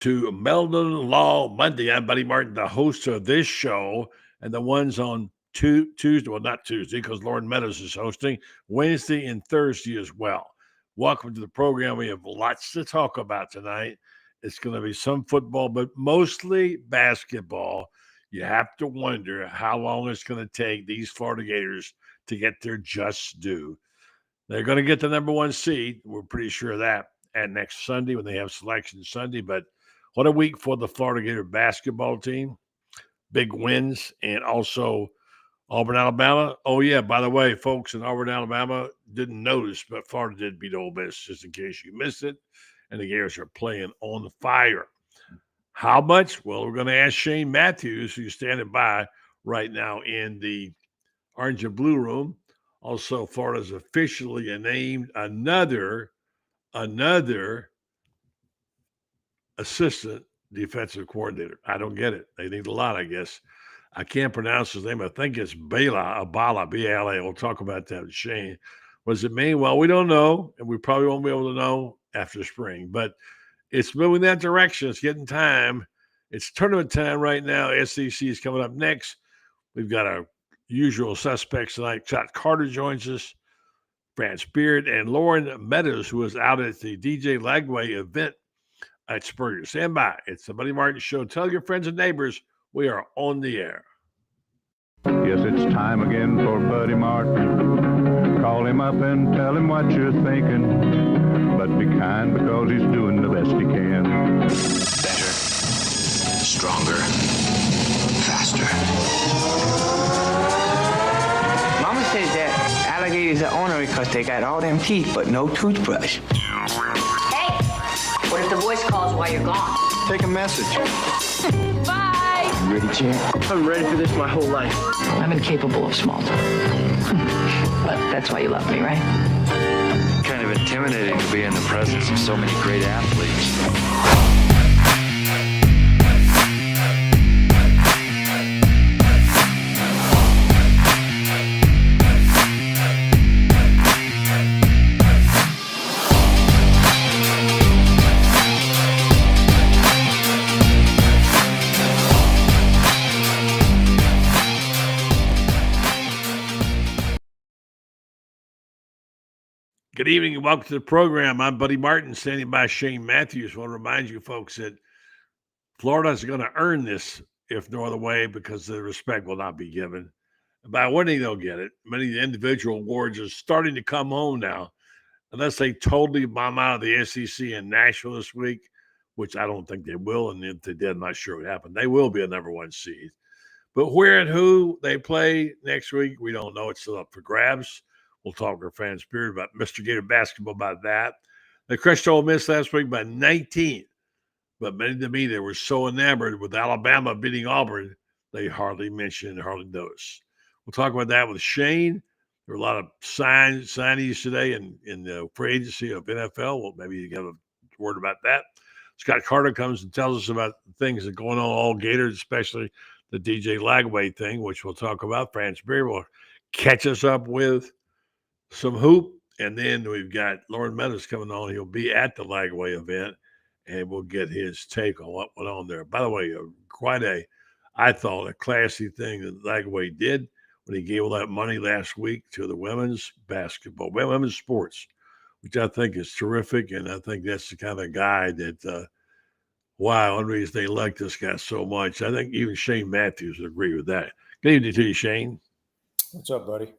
to Meldon Law Monday. I'm Buddy Martin, the host of this show, and the ones on Tuesday, well, not Tuesday, because Lauren Meadows is hosting, Wednesday and Thursday as well. Welcome to the program. We have lots to talk about tonight. It's going to be some football, but mostly basketball. You have to wonder how long it's going to take these Florida Gators to get their just due. They're going to get the number one seed. We're pretty sure of that. And next Sunday when they have selection Sunday. But what a week for the Florida Gator basketball team. Big wins. And also Auburn, Alabama. Oh, yeah, by the way, folks in Auburn, Alabama didn't notice, but Florida did beat Ole Miss, just in case you missed it. And the Gators are playing on fire. How much? Well, we're going to ask Shane Matthews, who's standing by right now in the orange and blue room. Also, Florida's officially named another assistant defensive coordinator. I don't get it. They need a lot, I guess. I can't pronounce his name. I think it's Abala, B-A-L-A. We'll talk about that with Shane. What does it mean? Well, we don't know, and we probably won't be able to know after spring. But it's moving that direction. It's getting time. It's tournament time right now. SEC is coming up next. We've got our usual suspects tonight. Todd Carter joins us, France Beard, and Lauren Meadows, who is out at the DJ Lagway event at Spurrier. Stand by. It's the Buddy Martin Show. Tell your friends and neighbors we are on the air. Yes, it's time again for Buddy Martin. Call him up and tell him what you're thinking. But be kind because he's doing the best he can. Better, stronger, faster. Mama says that alligators are ornery because they got all them teeth but no toothbrush. Hey, what if the voice calls while you're gone? Take a message. Bye. You ready, champ? I'm ready for this my whole life. I'm incapable of small talk. But that's why you love me, right? Kind of intimidating to be in the presence of so many great athletes. Good evening and welcome to the program. I'm Buddy Martin, standing by Shane Matthews. I want to remind you folks that Florida is going to earn this, if no other way, because the respect will not be given. By winning, they'll get it. Many of the individual awards are starting to come home now, unless they totally bomb out of the SEC in Nashville this week, which I don't think they will. And if they did, I'm not sure what happened. They will be a number one seed. But where and who they play next week, we don't know. It's still up for grabs. We'll talk to our fans period about Mr. Gator basketball about that. They crushed Ole Miss last week by 19. But many to me, they were so enamored with Alabama beating Auburn, they hardly mentioned and hardly noticed. We'll talk about that with Shane. There were a lot of signees today in the free agency of NFL. Well, maybe you get a word about that. Scott Carter comes and tells us about things that are going on all Gators, especially the DJ Lagway thing, which we'll talk about. France Beer will catch us up with some hoop, and then we've got Lauren Meadows coming on. He'll be at the Lagway event, and we'll get his take on what went on there. By the way, I thought, a classy thing that Lagway did when he gave all that money last week to the women's basketball, women's sports, which I think is terrific, and I think that's the kind of guy that, one reason they like this guy so much. I think even Shane Matthews would agree with that. Good evening to you, Shane. What's up, buddy?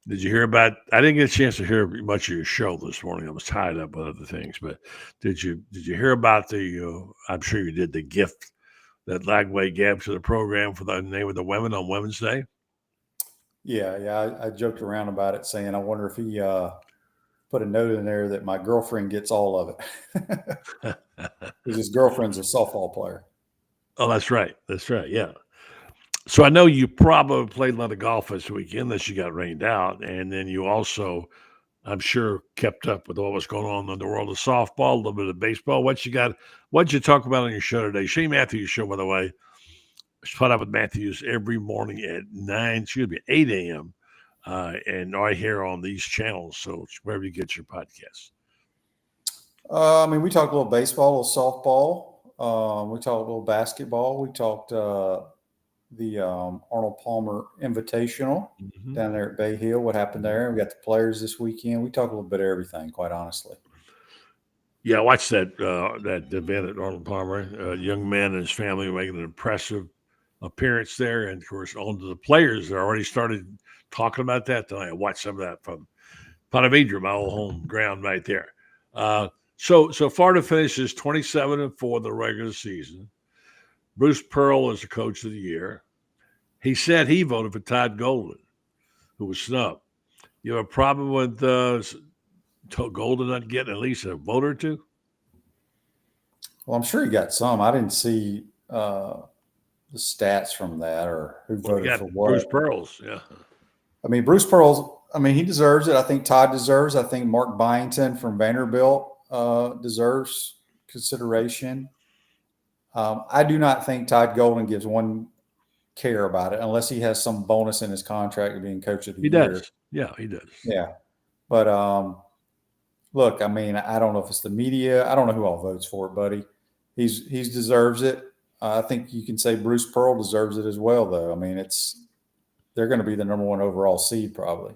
Did you hear about? I didn't get a chance to hear much of your show this morning. I was tied up with other things. But did you hear about the? I'm sure you did, the gift that Lagway gave to the program for the name of the women on Women's Day. Yeah. I joked around about it, saying I wonder if he put a note in there that my girlfriend gets all of it, because his girlfriend's a softball player. Oh, that's right. That's right. Yeah. So I know you probably played a lot of golf this weekend, unless you got rained out. And then you also, I'm sure, kept up with what was going on in the world of softball, a little bit of baseball. What'd you talk about on your show today? Shane Matthews show, by the way, put up with Matthews every morning at 8 a.m. And right here on these channels. So it's wherever you get your podcasts. I mean, we talked a little baseball, a little softball. We talked a little basketball. We talked the Arnold Palmer Invitational down there at Bay Hill. What happened there? We got the players this weekend. We talked a little bit of everything, quite honestly. Yeah, I watched that event at Arnold Palmer. A young man and his family making an impressive appearance there, and of course, on to the players. They already started talking about that tonight. I watched some of that from Ponte Vedra, my old home ground right there. So Florida finishes 27-4 the regular season. Bruce Pearl is the coach of the year. He said he voted for Todd Golden, who was snubbed. You have a problem with Golden not getting at least a vote or two? Well, I'm sure he got some. I didn't see the stats from that or who voted for what. Bruce Pearl's, yeah. I mean, Bruce Pearl's, I mean, he deserves it. I think Todd deserves it. I think Mark Byington from Vanderbilt deserves consideration. I do not think Todd Golden gives one care about it unless he has some bonus in his contract of being coach of the year. He does. Yeah, he does. Yeah. But look, I mean, I don't know if it's the media. I don't know who all votes for it, buddy. He's deserves it. I think you can say Bruce Pearl deserves it as well, though. I mean, they're going to be the number one overall seed probably.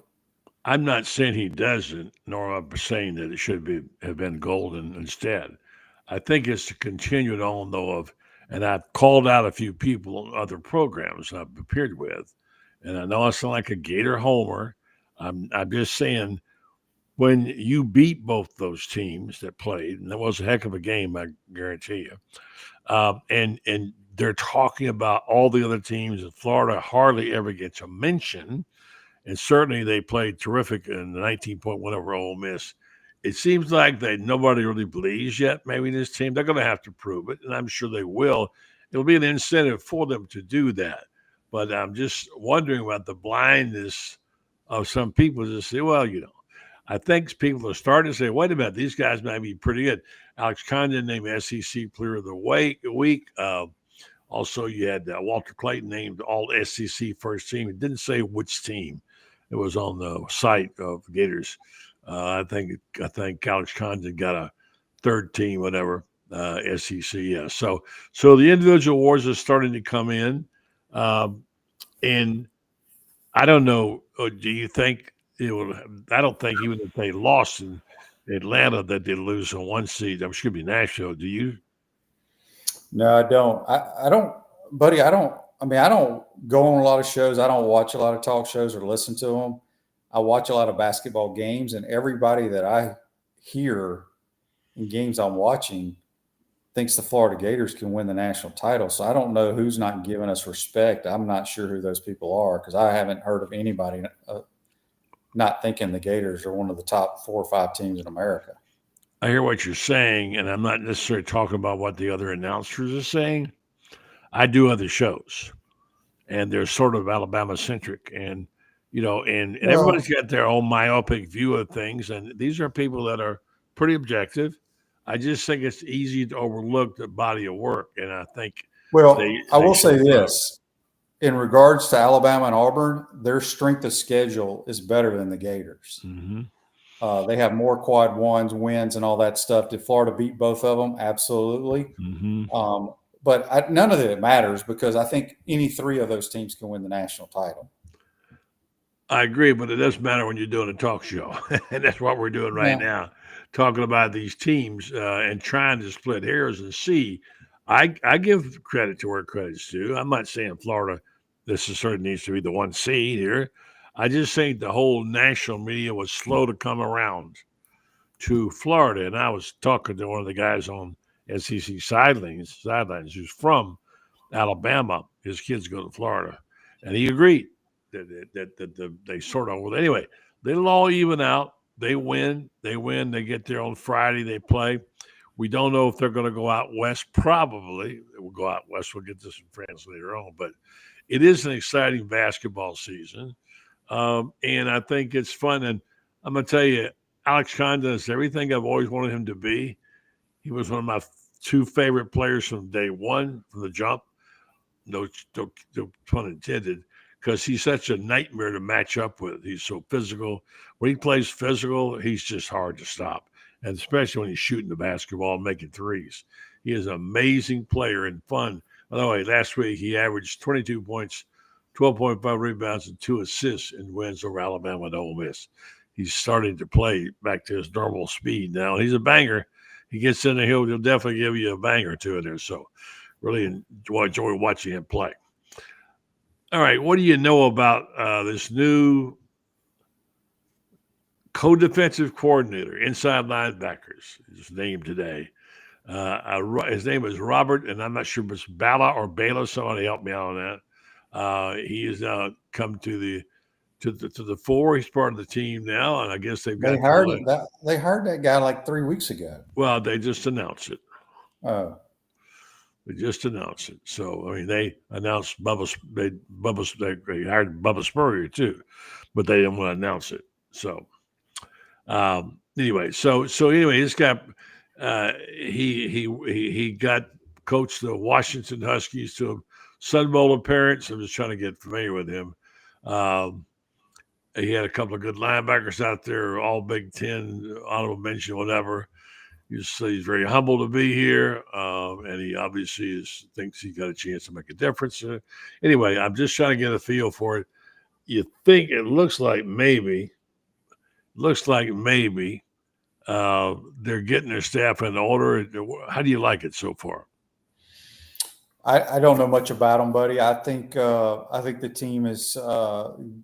I'm not saying he doesn't, nor am I saying that it should have been Golden instead. I think it's to continue on, though, and I've called out a few people on other programs I've appeared with, and I know I sound like a Gator homer. I'm just saying, when you beat both those teams that played, and that was a heck of a game, I guarantee you, and they're talking about all the other teams, and Florida hardly ever gets a mention, and certainly they played terrific in the 19-point win over Ole Miss. It seems like nobody really believes yet, maybe this team. They're going to have to prove it, and I'm sure they will. It'll be an incentive for them to do that. But I'm just wondering about the blindness of some people to say, well, I think people are starting to say, wait a minute, these guys might be pretty good. Alex Condon named SEC Player of the Week. Also, you had Walter Clayton named All SEC First Team. It didn't say which team. It was on the site of Gators. I think Alex Condon got a third team, whatever, SEC. Yeah. So the individual awards are starting to come in, and I don't know. Do you think it will? I don't think even if they lost in Atlanta that they lose on one seed. I'm sure it'd be Nashville. Do you? No, I don't. I don't, buddy. I don't. I mean, I don't go on a lot of shows. I don't watch a lot of talk shows or listen to them. I watch a lot of basketball games, and everybody that I hear in games I'm watching thinks the Florida Gators can win the national title. So I don't know who's not giving us respect. I'm not sure who those people are because I haven't heard of anybody not thinking the Gators are one of the top 4 or 5 teams in America. I hear what you're saying, and I'm not necessarily talking about what the other announcers are saying. I do other shows, and they're sort of Alabama-centric, and everybody's got their own myopic view of things, and these are people that are pretty objective. I just think it's easy to overlook the body of work, and I think I will say this. In regards to Alabama and Auburn, their strength of schedule is better than the Gators. Mm-hmm. They have more quad ones, wins, and all that stuff. Did Florida beat both of them? Absolutely. Mm-hmm. But none of it matters because I think any 3 of those teams can win the national title. I agree, but it doesn't matter when you're doing a talk show. And that's what we're doing right now, talking about these teams and trying to split hairs and see. I give credit to where credit's due. I'm not saying Florida certainly needs to be the 1 seed here. I just think the whole national media was slow to come around to Florida. And I was talking to one of the guys on SEC sidelines who's from Alabama. His kids go to Florida. And he agreed that they sort of – anyway, they'll all even out. They win. They get there on Friday. They play. We don't know if they're going to go out west. Probably they will go out west. We'll get this in France later on. But it is an exciting basketball season. And I think it's fun. And I'm going to tell you, Alex Condon is everything I've always wanted him to be. He was one of my 2 favorite players from day one, from the jump. No pun intended, because he's such a nightmare to match up with. He's so physical. When he plays physical, he's just hard to stop. and especially when he's shooting the basketball and making threes. He is an amazing player and fun. By the way, last week he averaged 22 points, 12.5 rebounds, and 2 assists in wins over Alabama and Ole Miss. He's starting to play back to his normal speed now. He's a banger. He gets in there, he'll definitely give you a bang or two in there. So really enjoy watching him play. All right, what do you know about this new co-defensive coordinator, inside linebackers, his name today? His name is Robert, and I'm not sure if it's Bala or Bala. Somebody help me out on that. He has now come to the fore. He's part of the team now, and I guess they hired that guy like 3 weeks ago. Well, they just announced it. Oh, They just announced it. So I mean, they announced Bubba. They hired Bubba Spurrier too, but they didn't want to announce it. So anyway, this guy he got coached the Washington Huskies to a Sun Bowl appearance. I'm just trying to get familiar with him. He had a couple of good linebackers out there, all Big Ten, honorable mention, whatever. He's very humble to be here, and he obviously thinks he got a chance to make a difference. Anyway, I'm just trying to get a feel for it. You think it looks like maybe they're getting their staff in order. How do you like it so far? I don't know much about him, buddy. I think the team is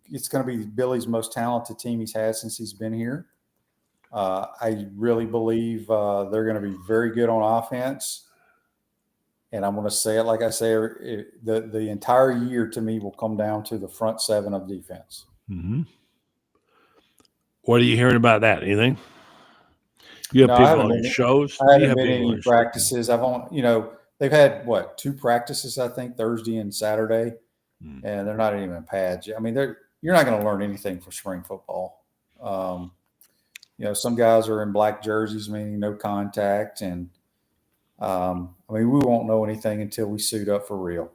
it's going to be Billy's most talented team he's had since he's been here. I really believe they're going to be very good on offense, and I'm going to say it like I say. The entire year to me will come down to the front seven of defense. Mm-hmm. What are you hearing about that? Anything? You have people on your shows? I haven't been in any practices. I've only, they've had two practices, I think, Thursday and Saturday, and they're not even pads. I mean, you're not going to learn anything for spring football. Some guys are in black jerseys, meaning no contact, and we won't know anything until we suit up for real.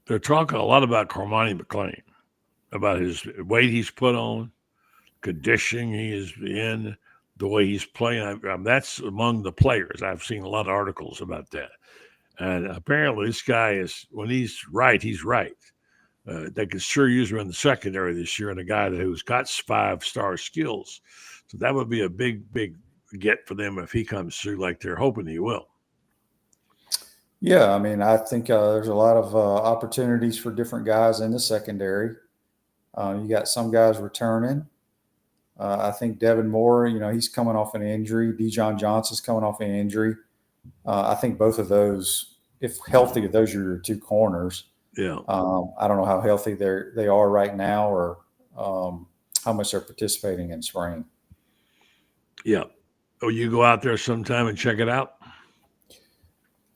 They're talking a lot about Cormani McClain, about his weight he's put on, conditioning he is in, the way he's playing. That's among the players. I've seen a lot of articles about that. And apparently this guy is, when he's right, he's right. They could sure use him in the secondary this year, and a guy who's got 5-star skills. So that would be a big, big get for them if he comes through like they're hoping he will. Yeah, I think there's a lot of opportunities for different guys in the secondary. You got some guys returning. I think Devin Moore, he's coming off an injury. Dijon Johnson's coming off an injury. I think both of those, if healthy, those are your two corners. Yeah. I don't know how healthy they are right now, or how much they're participating in spring. Yeah. Oh, you go out there sometime and check it out?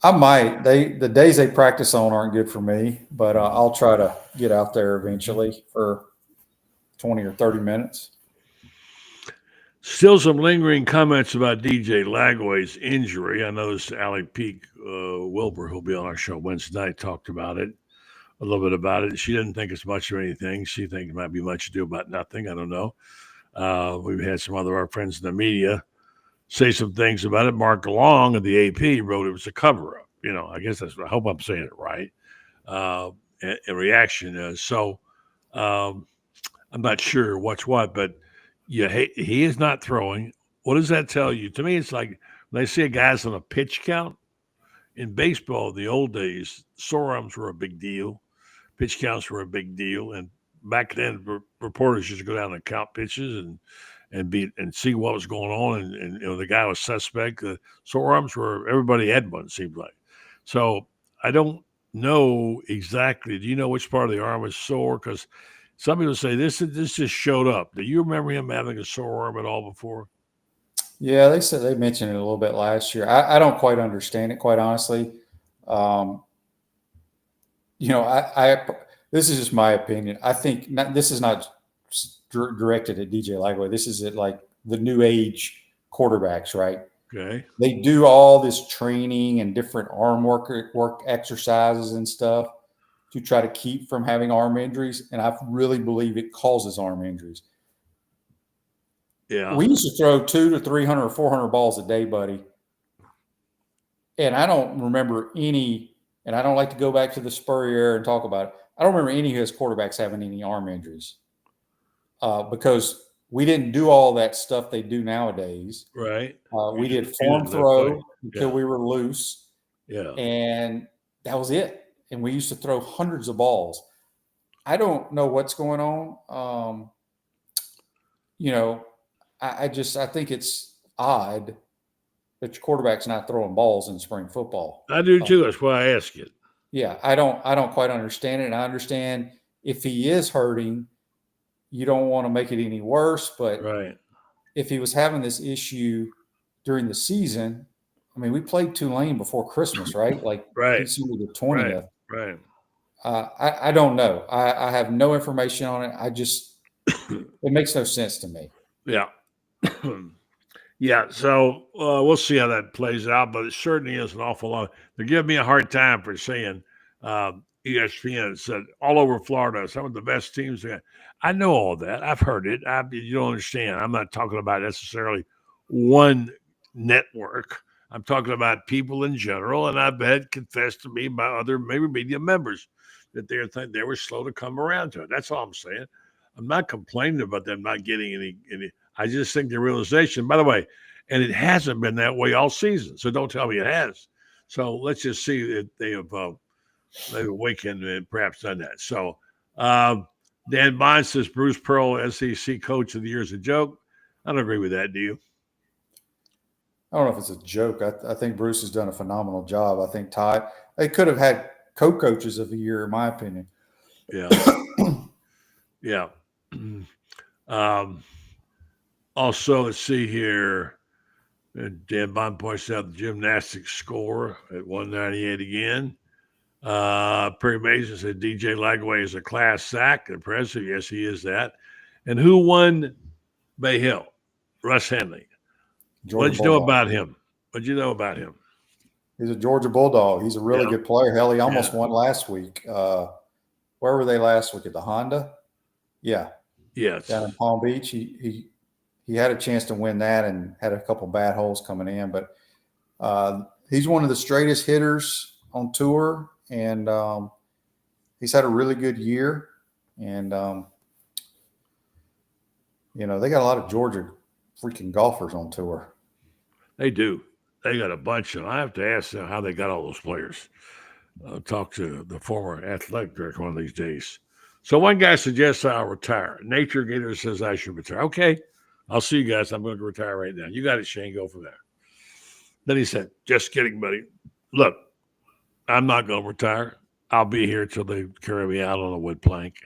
I might. The days they practice on aren't good for me, but I'll try to get out there eventually for 20 or 30 minutes. Still some lingering comments about DJ Lagway's injury. I noticed Allie Peak Wilbur, who'll be on our show Wednesday night, talked about it, a little bit about it. She didn't think it's much of anything. She thinks it might be much ado about nothing. I don't know. We've had some other of our friends in the media say some things about it. Mark Long of the AP wrote it was a cover-up. I guess I hope I'm saying it right. In reaction. So I'm not sure what's what, but he is not throwing. What does that tell you? To me, it's like when they see a guy's on a pitch count. In baseball, in the old days, sore arms were a big deal. Pitch counts were a big deal. And back then, reporters used to go down and count pitches and see what was going on. And the guy was suspect. Sore arms were, everybody had one, it seemed like. So I don't know exactly. Do you know which part of the arm is sore? Because some people say this just showed up. Do you remember him having a sore arm at all before? Yeah, they said they mentioned it a little bit last year. I don't quite understand it, quite honestly. This is just my opinion. I think this is not directed at DJ Lagway. This is at like the new age quarterbacks, right? Okay. They do all this training and different arm work exercises and stuff to try to keep from having arm injuries. And I really believe it causes arm injuries. Yeah. We used to throw 200 to 300 or 400 balls a day, buddy. And I don't remember any, and I don't like to go back to the Spurrier era and talk about it. I don't remember any of his quarterbacks having any arm injuries because we didn't do all that stuff they do nowadays. Right. We did You form did that throw play. until we were loose, Yeah. and that was it. And we used to throw hundreds of balls. I don't know what's going on. I think it's odd that your quarterback's not throwing balls in spring football. I do too. That's why I ask it. Yeah, I don't quite understand it. And I understand if he is hurting, you don't want to make it any worse. But Right. if he was having this issue during the season, I mean, we played Tulane before Christmas, right? Like Right. December the 20th. Right. I don't know. I have no information on it. It makes no sense to me. Yeah. Yeah. So we'll see how that plays out, but it certainly is an awful lot. They're giving me a hard time for saying ESPN said all over Florida, some of the best teams. I know all that. I've heard it. You don't understand. I'm not talking about necessarily one network. I'm talking about people in general, and I've had confessed to me by other maybe media members that they were slow to come around to it. That's all I'm saying. I'm not complaining about them not getting any. I just think the realization, by the way, and it hasn't been that way all season. So don't tell me it has. So let's just see that they have awakened and perhaps done that. So Dan Bond says Bruce Pearl, SEC Coach of the Year, is a joke. I don't agree with that. Do you? I don't know if it's a joke. I think Bruce has done a phenomenal job. I think Todd, they could have had co-coaches of the year, in my opinion. Yeah. Yeah. Also, let's see here. Dan Bond points out the gymnastics score at 198 again. Perry Mason said DJ Lagway is a class sack. Impressive. Yes, he is that. And who won Bay Hill? Russ Henley. What'd you know about him? He's a Georgia Bulldog. He's a really good player. Hell, he almost won last week. Where were they last week? At the Honda? Yeah. Yes. Down in Palm Beach. He had a chance to win that and had a couple bad holes coming in. But he's one of the straightest hitters on tour. And he's had a really good year. And, they got a lot of Georgia freaking golfers on tour. They do. They got a bunch of them. I have to ask them how they got all those players. Talk to the former athletic director one of these days. So one guy suggests I'll retire. Nature Gator says I should retire. Okay, I'll see you guys. I'm going to retire right now. You got it, Shane. Go from there. Then he said, just kidding, buddy. Look, I'm not going to retire. I'll be here till they carry me out on a wood plank,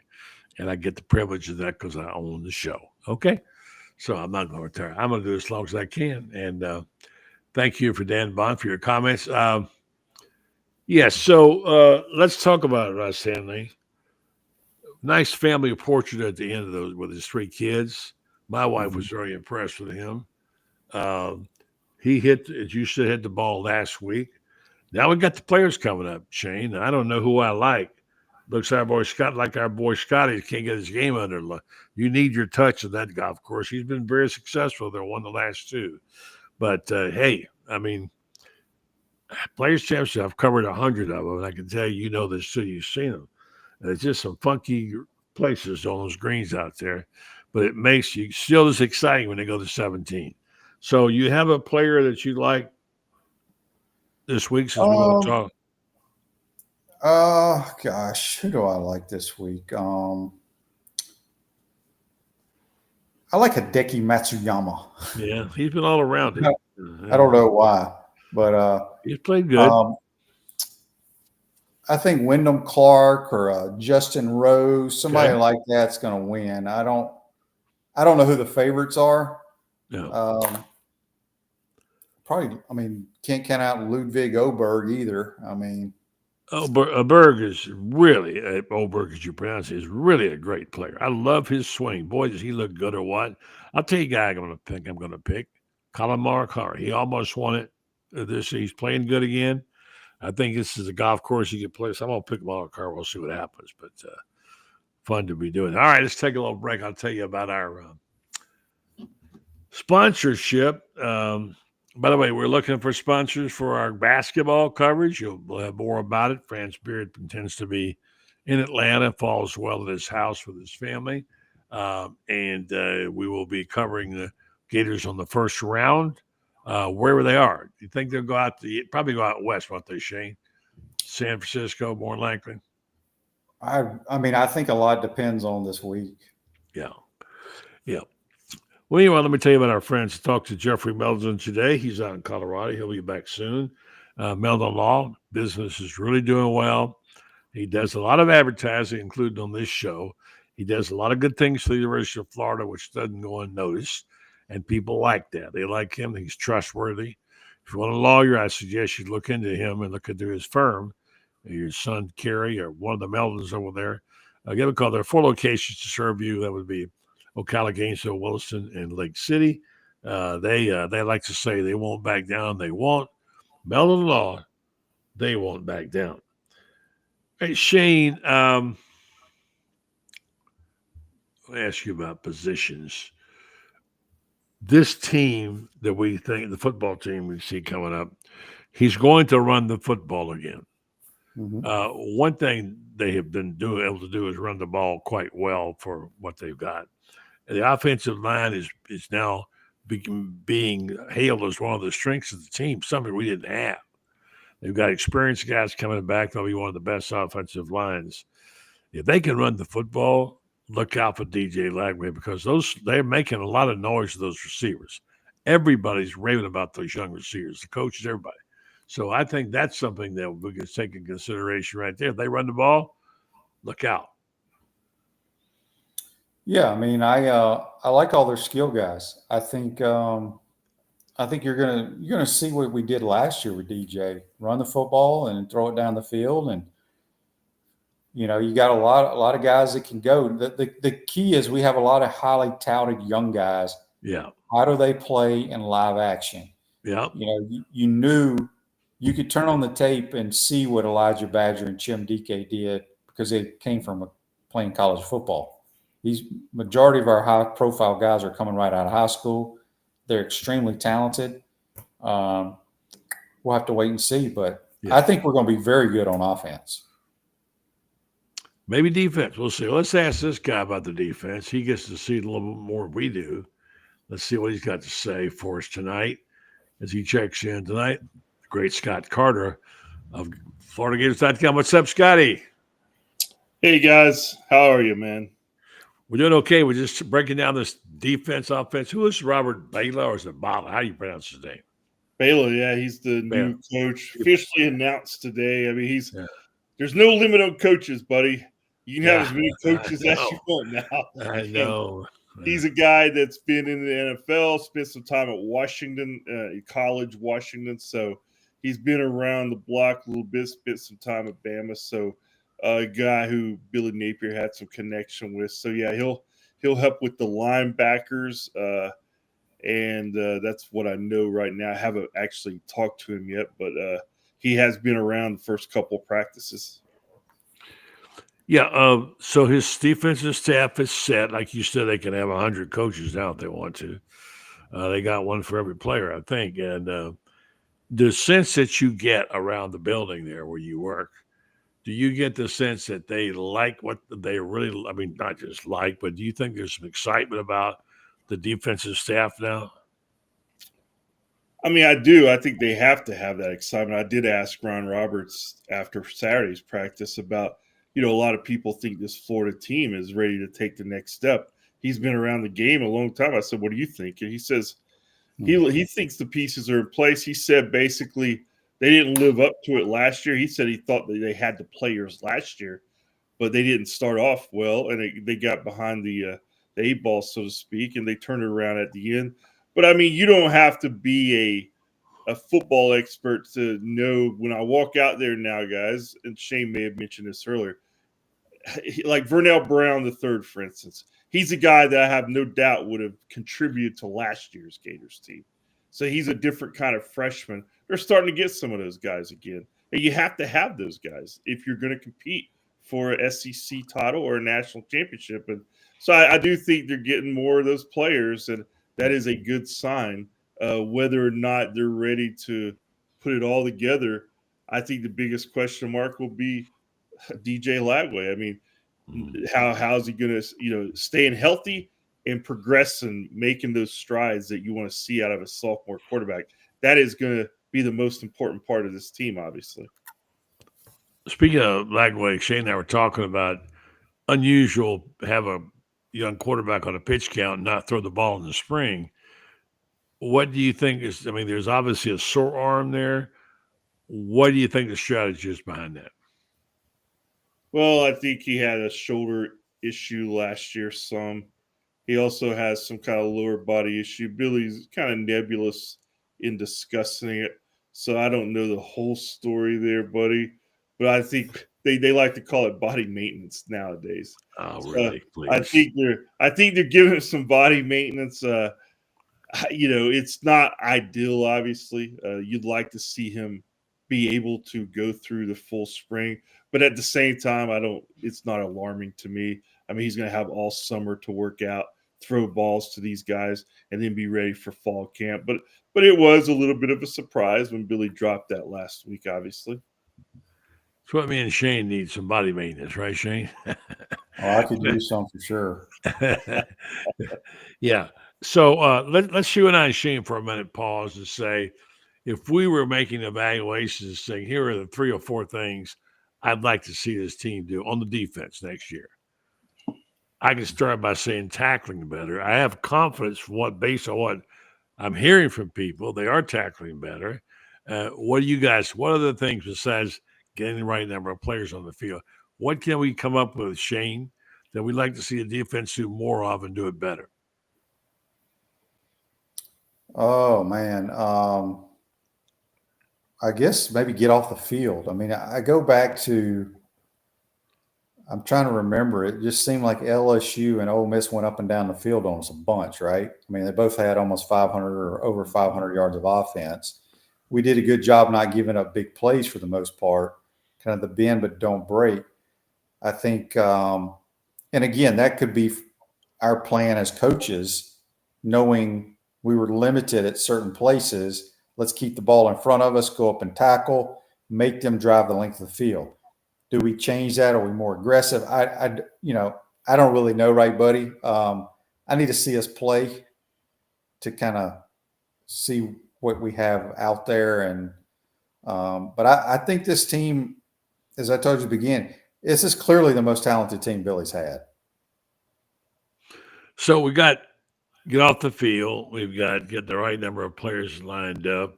and I get the privilege of that because I own the show. Okay? So I'm not going to retire. I'm going to do it as long as I can. And thank you for Dan Bond for your comments. Yes, so let's talk about Russ Henley. Nice family portrait at the end of those with his three kids. My wife was very impressed with him. He hit, as you said, hit the ball last week. Now we got the players coming up, Shane. I don't know who I like. Looks like our boy Scotty can't get his game under. You need your touch of that golf course. He's been very successful. They won the last two. But, hey, I mean, Players Championship, I've covered 100 of them, and I can tell you know this too. You've seen them. There's just some funky places on those greens out there, but it makes you still as exciting when they go to 17. So you have a player that you like this week since we're going to talk? Gosh, who do I like this week? I like Hideki Matsuyama. Yeah, he's been all around it. I don't know why, but he's played good. I think Wyndham Clark or Justin Rose, somebody like that's going to win. I don't know who the favorites are. No. Probably, I mean, can't count out Ludwig Oberg either. I mean, Oberg is really, Oberg as you pronounce it, is really a great player. I love his swing. Boy, does he look good or what. I'll tell you a guy I'm going to pick. Colin Morikawa. He almost won it this year. He's playing good again. I think this is a golf course you can play. So I'm going to pick Morikawa. We'll see what happens. But fun to be doing. All right, let's take a little break. I'll tell you about our Sponsorship. By the way, we're looking for sponsors for our basketball coverage. We'll have more about it. Fran Spirit intends to be in Atlanta, falls well at his house with his family. And we will be covering the Gators on the first round, wherever they are. You think they'll go out probably go out west, won't they, Shane? San Francisco, more than likely. I mean, I think a lot depends on this week. Yeah. Yeah. Well, anyway, let me tell you about our friends. Talked to Jeffrey Meldon today. He's out in Colorado. He'll be back soon. Meldon Law business is really doing well. He does a lot of advertising, including on this show. He does a lot of good things for the University of Florida, which doesn't go unnoticed. And people like that. They like him. He's trustworthy. If you want a lawyer, I suggest you look into him and look into his firm. Your son, Kerry, or one of the Meldons over there. Give him a call. There are 4 locations to serve you. That would be Ocala, Gainesville, Williston, and Lake City. They like to say they won't back down. They won't. Meldon Law, they won't back down. Hey, Shane, let me ask you about positions. This team that we think, the football team we see coming up, he's going to run the football again. Mm-hmm. One thing they have been able to do is run the ball quite well for what they've got. And the offensive line is now being hailed as one of the strengths of the team, something we didn't have. They've got experienced guys coming back. They'll be one of the best offensive lines. If they can run the football, look out for DJ Lagway because they're making a lot of noise to those receivers. Everybody's raving about those young receivers, the coaches, everybody. So I think that's something that we can take into consideration right there. If they run the ball, look out. Yeah, I mean, I like all their skill guys. I think you're gonna see what we did last year with DJ: run the football and throw it down the field, and you got a lot of guys that can go. The key is we have a lot of highly touted young guys. Yeah. How do they play in live action? Yeah. You knew you could turn on the tape and see what Elijah Badger and Chim Dike did because they came from playing college football. Majority of our high-profile guys are coming right out of high school. They're extremely talented. We'll have to wait and see, but I think we're going to be very good on offense. Maybe defense. We'll see. Let's ask this guy about the defense. He gets to see it a little bit more than we do. Let's see what he's got to say for us tonight as he checks in tonight. The great Scott Carter of FloridaGators.com. What's up, Scotty? Hey, guys. How are you, man? We're doing okay. We're just breaking down this defense, offense. Who is Robert Baylor or is it Bala? How do you pronounce his name? Baylor, yeah. He's the new coach. Officially announced today. I mean, there's no limit on coaches, buddy. You can have as many coaches as you want now. I know. He's a guy that's been in the NFL, spent some time at Washington, college, Washington. So he's been around the block a little bit, spent some time at Bama. So a guy who Billy Napier had some connection with. So yeah, he'll help with the linebackers, and that's what I know right now. I haven't actually talked to him yet, but he has been around the first couple of practices. Yeah, so his defensive staff is set. Like you said, they can have 100 coaches now if they want to. They got one for every player, I think. And the sense that you get around the building there where you work, do you get the sense that they like what they really – I mean, not just like, but do you think there's some excitement about the defensive staff now? I mean, I do. I think they have to have that excitement. I did ask Ron Roberts after Saturday's practice about, a lot of people think this Florida team is ready to take the next step. He's been around the game a long time. I said, what do you think? And he says he thinks the pieces are in place. He said basically – they didn't live up to it last year. He said he thought that they had the players last year, but they didn't start off well, and they got behind the 8 ball, so to speak, and they turned it around at the end. But, I mean, you don't have to be a football expert to know when I walk out there now, guys, and Shane may have mentioned this earlier, like Vernell Brown III, for instance. He's a guy that I have no doubt would have contributed to last year's Gators team. So he's a different kind of freshman. They're starting to get some of those guys again. And you have to have those guys if you're going to compete for an SEC title or a national championship. And so I do think they're getting more of those players. And that is a good sign. Whether or not they're ready to put it all together, I think the biggest question mark will be DJ Lagway. I mean, how's he going to staying healthy and progress and making those strides that you want to see out of a sophomore quarterback? That is going to be the most important part of this team, obviously. Speaking of Lagway, Shane and I were talking about unusual have a young quarterback on a pitch count and not throw the ball in the spring. What do you think is? I mean, there's obviously a sore arm there. What do you think the strategy is behind that? Well, I think he had a shoulder issue last year. He also has some kind of lower body issue. Billy's kind of nebulous in discussing it, so I don't know the whole story there, buddy. But I think they like to call it body maintenance nowadays. Oh, really? Please. I think they're giving him some body maintenance. It's not ideal, obviously. You'd like to see him be able to go through the full spring, but at the same time, it's not alarming to me. I mean, he's going to have all summer to work out, throw balls to these guys, and then be ready for fall camp. But it was a little bit of a surprise when Billy dropped that last week, obviously. That's what me and Shane need, some body maintenance, right, Shane? I could use some for sure. Yeah. So let's you and I, Shane, for a minute pause and say, if we were making evaluations saying, here are the 3 or 4 things I'd like to see this team do on the defense next year, I can start by saying tackling better. I have confidence based on what I'm hearing from people, they are tackling better. What are the things besides getting the right number of players on the field? What can we come up with, Shane, that we'd like to see the defense do more of and do it better? Oh, man. I guess maybe get off the field. I mean, I go back to – I'm trying to remember. It just seemed like LSU and Ole Miss went up and down the field on us a bunch, right? I mean, they both had almost 500 or over 500 yards of offense. We did a good job not giving up big plays for the most part, kind of the bend but don't break. I think and again, that could be our plan as coaches, knowing we were limited at certain places. Let's keep the ball in front of us, go up and tackle, make them drive the length of the field. Do we change that? Are we more aggressive? I don't really know, right, buddy? I need to see us play to kind of see what we have out there. And but I think this team, as I told you at the beginning, this is clearly the most talented team Billy's had. So we got get off the field. We've got get the right number of players lined up.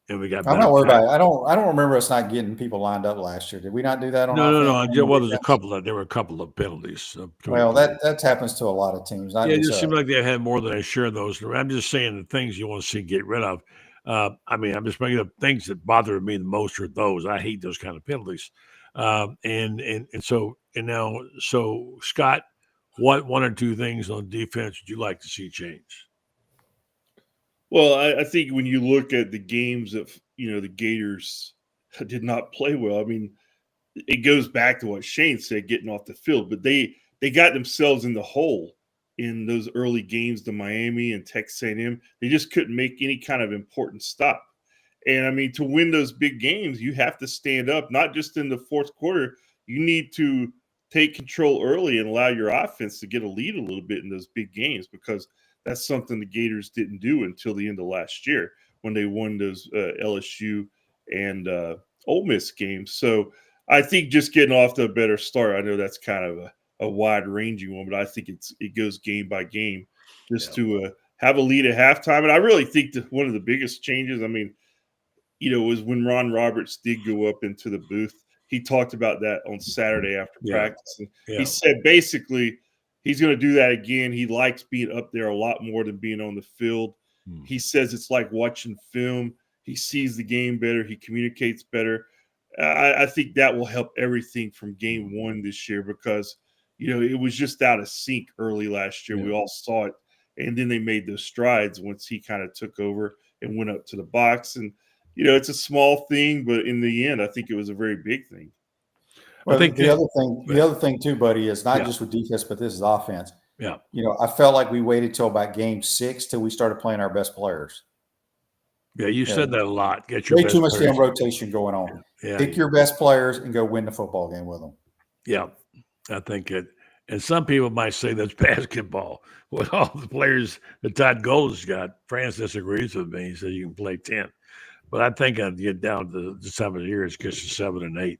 And we got. I'm not worried about it. I don't remember us not getting people lined up last year. Did we not do that on? No. Well, there were a couple of penalties. Well, that happens to a lot of teams. It just seemed like they had more than a share of those. I'm just saying the things you want to see get rid of. I mean, I'm just bringing up things that bother me the most are those. I hate those kind of penalties. So Scott, what 1 or 2 things on defense would you like to see change? Well, I think when you look at the games that the Gators did not play well, I mean, it goes back to what Shane said, getting off the field. But they got themselves in the hole in those early games to Miami and Texas A&M. They just couldn't make any kind of important stop. And, I mean, to win those big games, you have to stand up, not just in the fourth quarter. You need to take control early and allow your offense to get a lead a little bit in those big games, because that's something the Gators didn't do until the end of last year when they won those LSU and Ole Miss games. So I think just getting off to a better start, I know that's kind of a wide-ranging one, but I think it goes game by game just to have a lead at halftime. And I really think that one of the biggest changes, I mean, was when Ron Roberts did go up into the booth. He talked about that on Saturday after practice. And he said basically – he's going to do that again. He likes being up there a lot more than being on the field. He says it's like watching film. He sees the game better. He communicates better. I think that will help everything from game 1 this year, because, it was just out of sync early last year. We all saw it. And then they made those strides once he kind of took over and went up to the box. And, it's a small thing, but in the end, I think it was a very big thing. Well, I think the other thing too, buddy, is not just with defense, but this is offense. Yeah. I felt like we waited till about game 6 till we started playing our best players. Yeah, you said that a lot. Get your Way best too much players. damn rotation going on. Yeah. Pick your best players and go win the football game with them. Yeah, I think it. And some people might say that's basketball with all the players that Todd Gold's got. France disagrees with me. He says you can play 10. But I think I'd get down to the 7 years, gets to 7 and 8.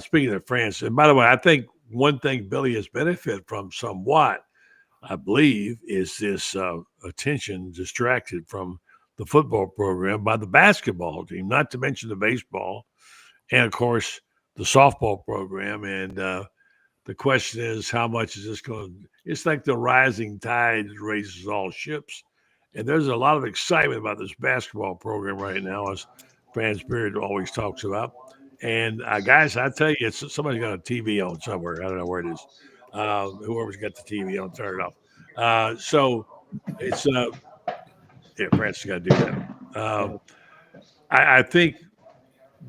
Speaking of France, and by the way, I think one thing Billy has benefited from somewhat, I believe, is this attention distracted from the football program by the basketball team, not to mention the baseball, and of course the softball program. And the question is, how much is this going to? It's like the rising tide raises all ships. And there's a lot of excitement about this basketball program right now, as Fans Spirit always talks about. And guys, I tell you, somebody's got a TV on somewhere. I don't know where it is. Whoever's got the TV on, turn it off. So it's yeah, Francis got to do that. I think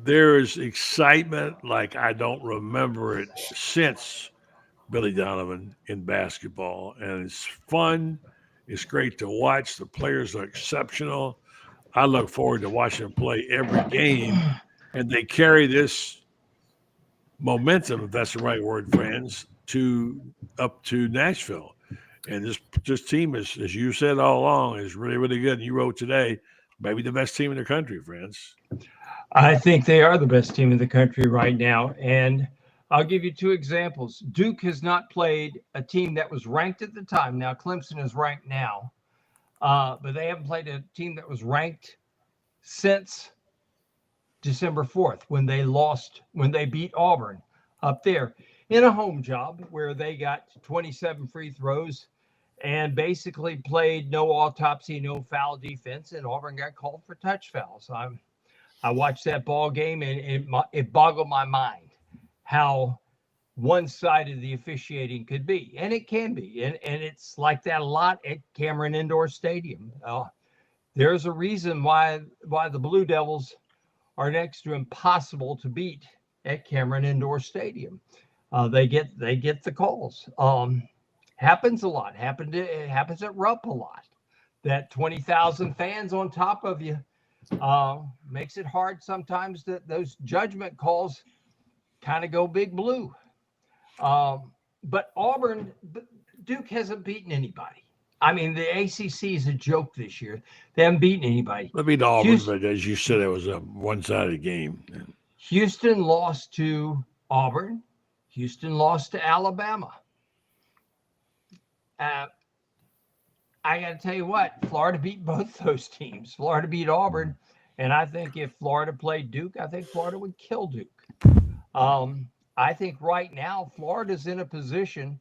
there is excitement like I don't remember it since Billy Donovan in basketball, and it's fun. It's great to watch. The players are exceptional. I look forward to watching them play every game, and they carry this momentum, if that's the right word, friends, up to Nashville. And this team is, as you said all along, is really, really good. And you wrote today, maybe the best team in the country, friends. I think they are the best team in the country right now. And I'll give you 2 examples. Duke has not played a team that was ranked at the time. Now, Clemson is ranked now, but they haven't played a team that was ranked since December 4th when they beat Auburn up there in a home job where they got 27 free throws and basically played no autopsy, no foul defense, and Auburn got called for touch fouls. I watched that ball game, and it boggled my mind how one-sided the officiating could be, and it can be, and it's like that a lot at Cameron Indoor Stadium. There's a reason why the Blue Devils are next to impossible to beat at Cameron Indoor Stadium. They get the calls. Happens a lot. It happens at Rupp a lot. That 20,000 fans on top of you makes it hard sometimes that those judgment calls kind of go big blue. But Duke hasn't beaten anybody. I mean, the ACC is a joke this year. They haven't beaten anybody. I mean, Auburn, but as you said, it was a one-sided game. Houston lost to Auburn. Houston lost to Alabama. I got to tell you what, Florida beat both those teams. Florida beat Auburn, and I think if Florida played Duke, I think Florida would kill Duke. I think right now Florida's in a position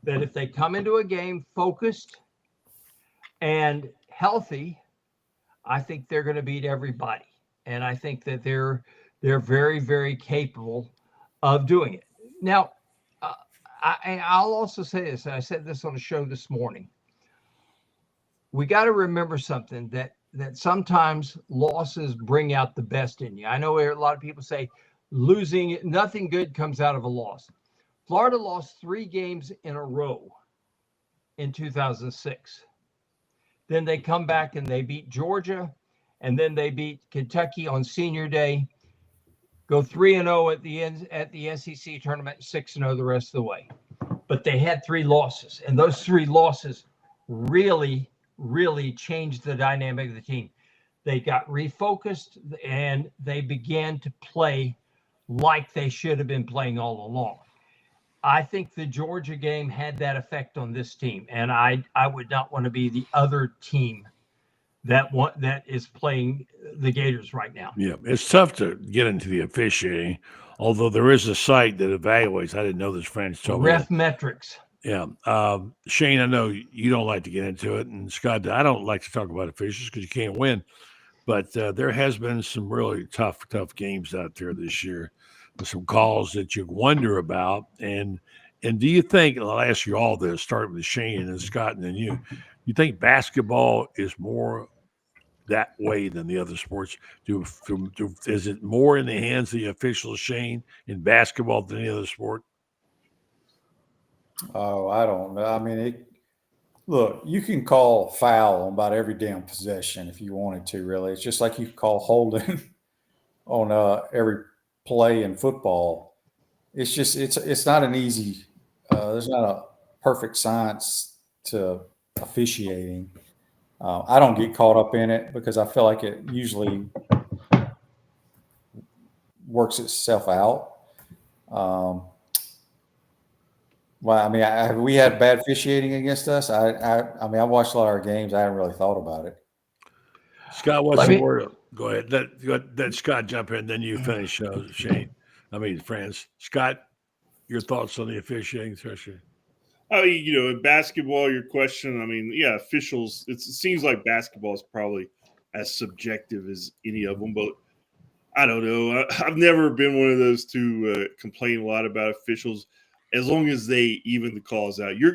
that if they come into a game focused and healthy, I think they're going to beat everybody. And I think that they're very, very capable of doing it. Now, I'll also say this, and I said this on a show this morning. We got to remember something, that sometimes losses bring out the best in you. I know a lot of people say losing, nothing good comes out of a loss. Florida lost 3 games in a row in 2006. Then they come back and they beat Georgia, and then they beat Kentucky on Senior Day. Go 3-0 at the SEC tournament, 6-0 the rest of the way. But they had 3 losses, and those 3 losses really, really changed the dynamic of the team. They got refocused, and they began to play like they should have been playing all along. I think the Georgia game had that effect on this team, and I would not want to be the other team that is playing the Gators right now. Yeah, it's tough to get into the officiating, although there is a site that evaluates. I didn't know this. Friends told me. Ref Metrics. Yeah. Shane, I know you don't like to get into it, and Scott, I don't like to talk about officials because you can't win, but there has been some really tough games out there this year with some calls that you wonder about. And do you think, and I'll ask you all this, starting with Shane and Scott and then you think basketball is more that way than the other sports? Is it more in the hands of the officials, Shane, in basketball than any other sport? Oh, I don't know. I mean, look, you can call foul on about every damn possession if you wanted to. Really, it's just like you call holding on every play in football. It's just it's not an easy. There's not a perfect science to officiating. I don't get caught up in it because I feel like it usually works itself out. Well, I mean, have we had bad officiating against us? I mean, I watched a lot of our games. I haven't really thought about it. Scott, what's the word? Go ahead. Let Scott jump in, then you finish, Shane. France. Scott, your thoughts on the officiating session? Oh, in basketball, your question. I mean, yeah, officials. It seems like basketball is probably as subjective as any of them, but I don't know. I've never been one of those to complain a lot about officials. As long as they even the calls out, your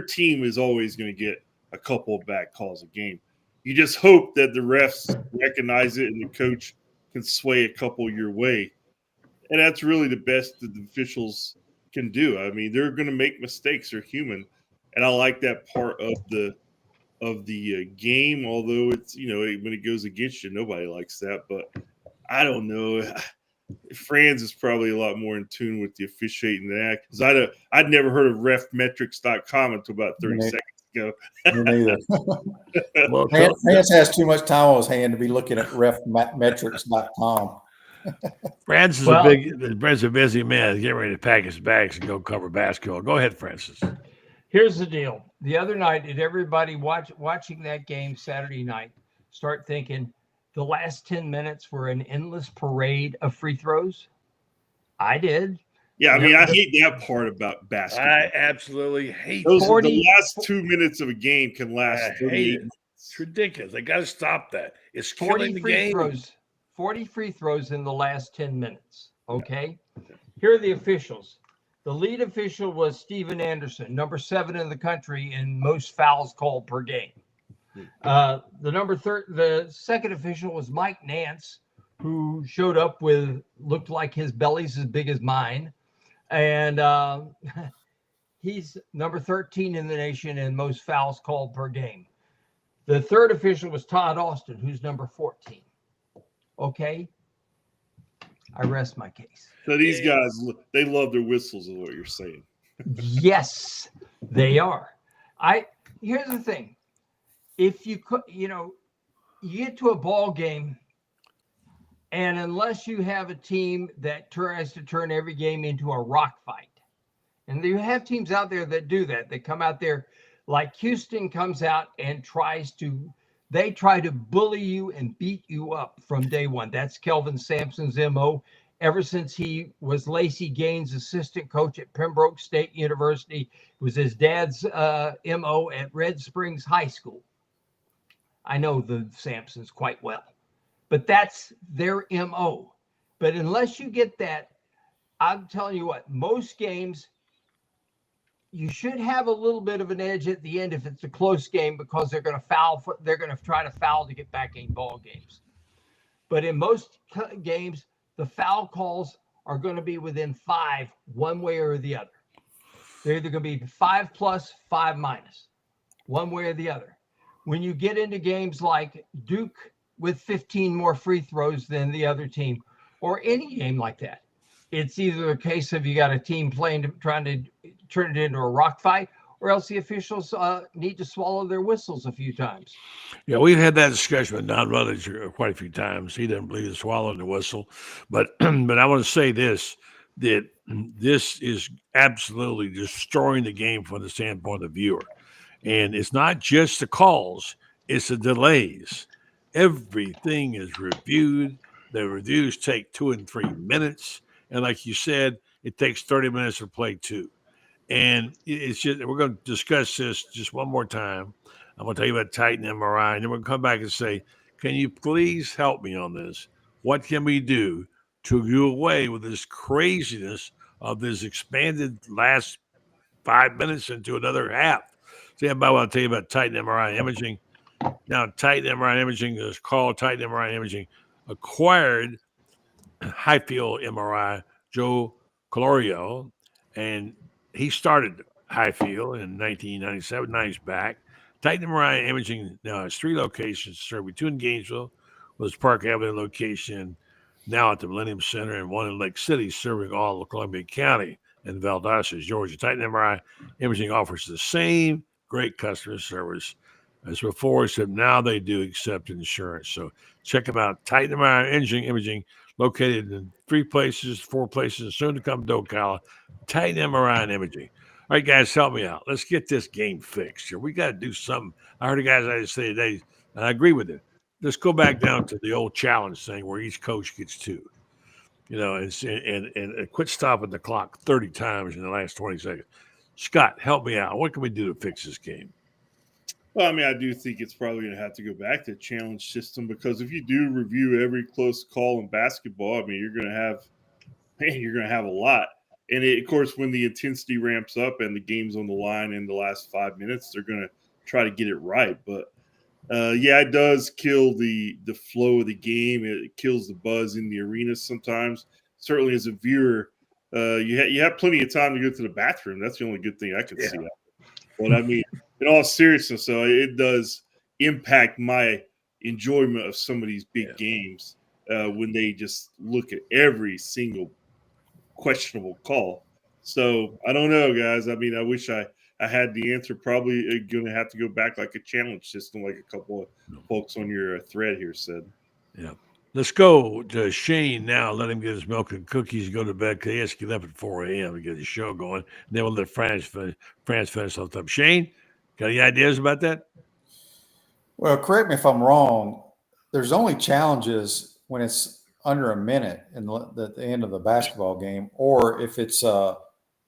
team is always going to get a couple of bad calls a game. You just hope that the refs recognize it and the coach can sway a couple your way. And that's really the best that the officials can do. I mean, they're going to make mistakes. They're human. And I like that part of the game, although it's, when it goes against you, nobody likes that. But I don't know. Franz is probably a lot more in tune with the officiating than that because I'd never heard of refmetrics.com until about 30 seconds ago. Me neither. Well, Franz has too much time on his hand to be looking at refmetrics.com. Franz is a busy man. He's getting ready to pack his bags and go cover basketball. Go ahead, Francis. Here's the deal. The other night, did everybody watching that game Saturday night start thinking the last 10 minutes were an endless parade of free throws? I did. Yeah, I mean, I hate that part about basketball. I absolutely hate those. The last 2 minutes of a game can last 38 minutes. It's ridiculous. They got to stop that. It's killing the game. 40 free throws in the last 10 minutes. Okay. Here are the officials. The lead official was Steven Anderson, number 7 in the country in most fouls called per game. The second official was Mike Nance, who showed up looked like his belly's as big as mine. And he's number 13 in the nation in most fouls called per game. The third official was Todd Austin, who's number 14. Okay. I rest my case. So these guys, they love their whistles, is what you're saying. Yes, they are. Here's the thing. If you get to a ball game, and unless you have a team that tries to turn every game into a rock fight, and you have teams out there that do that, they come out there like Houston comes out and try to bully you and beat you up from day one. That's Kelvin Sampson's MO. Ever since he was Lacey Gaines' assistant coach at Pembroke State University, it was his dad's MO at Red Springs High School. I know the Sampsons quite well, but that's their MO. But unless you get that, I'm telling you what, most games, you should have a little bit of an edge at the end if it's a close game because they're going to foul. They're going to try to foul to get back in ball games. But in most games, the foul calls are going to be within 5, one way or the other. They're either going to be 5 plus, 5 minus, one way or the other. When you get into games like Duke with 15 more free throws than the other team, or any game like that, it's either a case of you got a team trying to turn it into a rock fight, or else the officials need to swallow their whistles a few times. Yeah, we've had that discussion with Don Rutledge quite a few times. He doesn't believe in swallowing the whistle. But I want to say this, that this is absolutely destroying the game from the standpoint of the viewer. And it's not just the calls, it's the delays. Everything is reviewed. The reviews take 2 and 3 minutes. And like you said, it takes 30 minutes to play 2. And it's just, we're going to discuss this just one more time. I'm going to tell you about Titan MRI, and then we're going to come back and say, can you please help me on this? What can we do to do away with this craziness of this expanded last 5 minutes into another half? See, I want to tell you about Titan MRI imaging. Now, Titan MRI imaging is called Titan MRI imaging, acquired high field MRI, Joe Colorio, and he started Highfield in 1997. Now he's back. Titan MRI Imaging now has 3 locations, serving 2 in Gainesville, with its Park Avenue location now at the Millennium Center, and 1 in Lake City, serving all of Columbia County and Valdosta, Georgia. Titan MRI Imaging offers the same great customer service as before, except now they do accept insurance. So check them out. Titan MRI Imaging, located in 4 places, and soon to come to Ocala. Titan MRI and Imaging. All right, guys, help me out. Let's get this game fixed here. We got to do something. I heard the guys I say today, and I agree with it. Let's go back down to the old challenge thing where each coach gets 2. And quit stopping the clock 30 times in the last 20 seconds. Scott, help me out. What can we do to fix this game? Well, I mean, I do think it's probably going to have to go back to challenge system, because if you do review every close call in basketball, I mean, you're going to have a lot. And of course, when the intensity ramps up and the game's on the line in the last 5 minutes, they're going to try to get it right. But yeah, it does kill the flow of the game. It kills the buzz in the arena sometimes. Certainly, as a viewer, you have plenty of time to go to the bathroom. That's the only good thing I can see. But I mean, in all seriousness, so it does impact my enjoyment of some of these big games when they just look at every single questionable call. So I don't know, guys. I mean, I wish I had the answer. Probably going to have to go back like a challenge system, like a couple of folks on your thread here said. Yeah. Let's go to Shane now. Let him get his milk and cookies, go to bed, because he has to get up at 4 a.m. to get his show going. And then we'll let France finish off up. Shane, got any ideas about that? Well, correct me if I'm wrong. There's only challenges when it's under a minute in the end of the basketball game, or if it's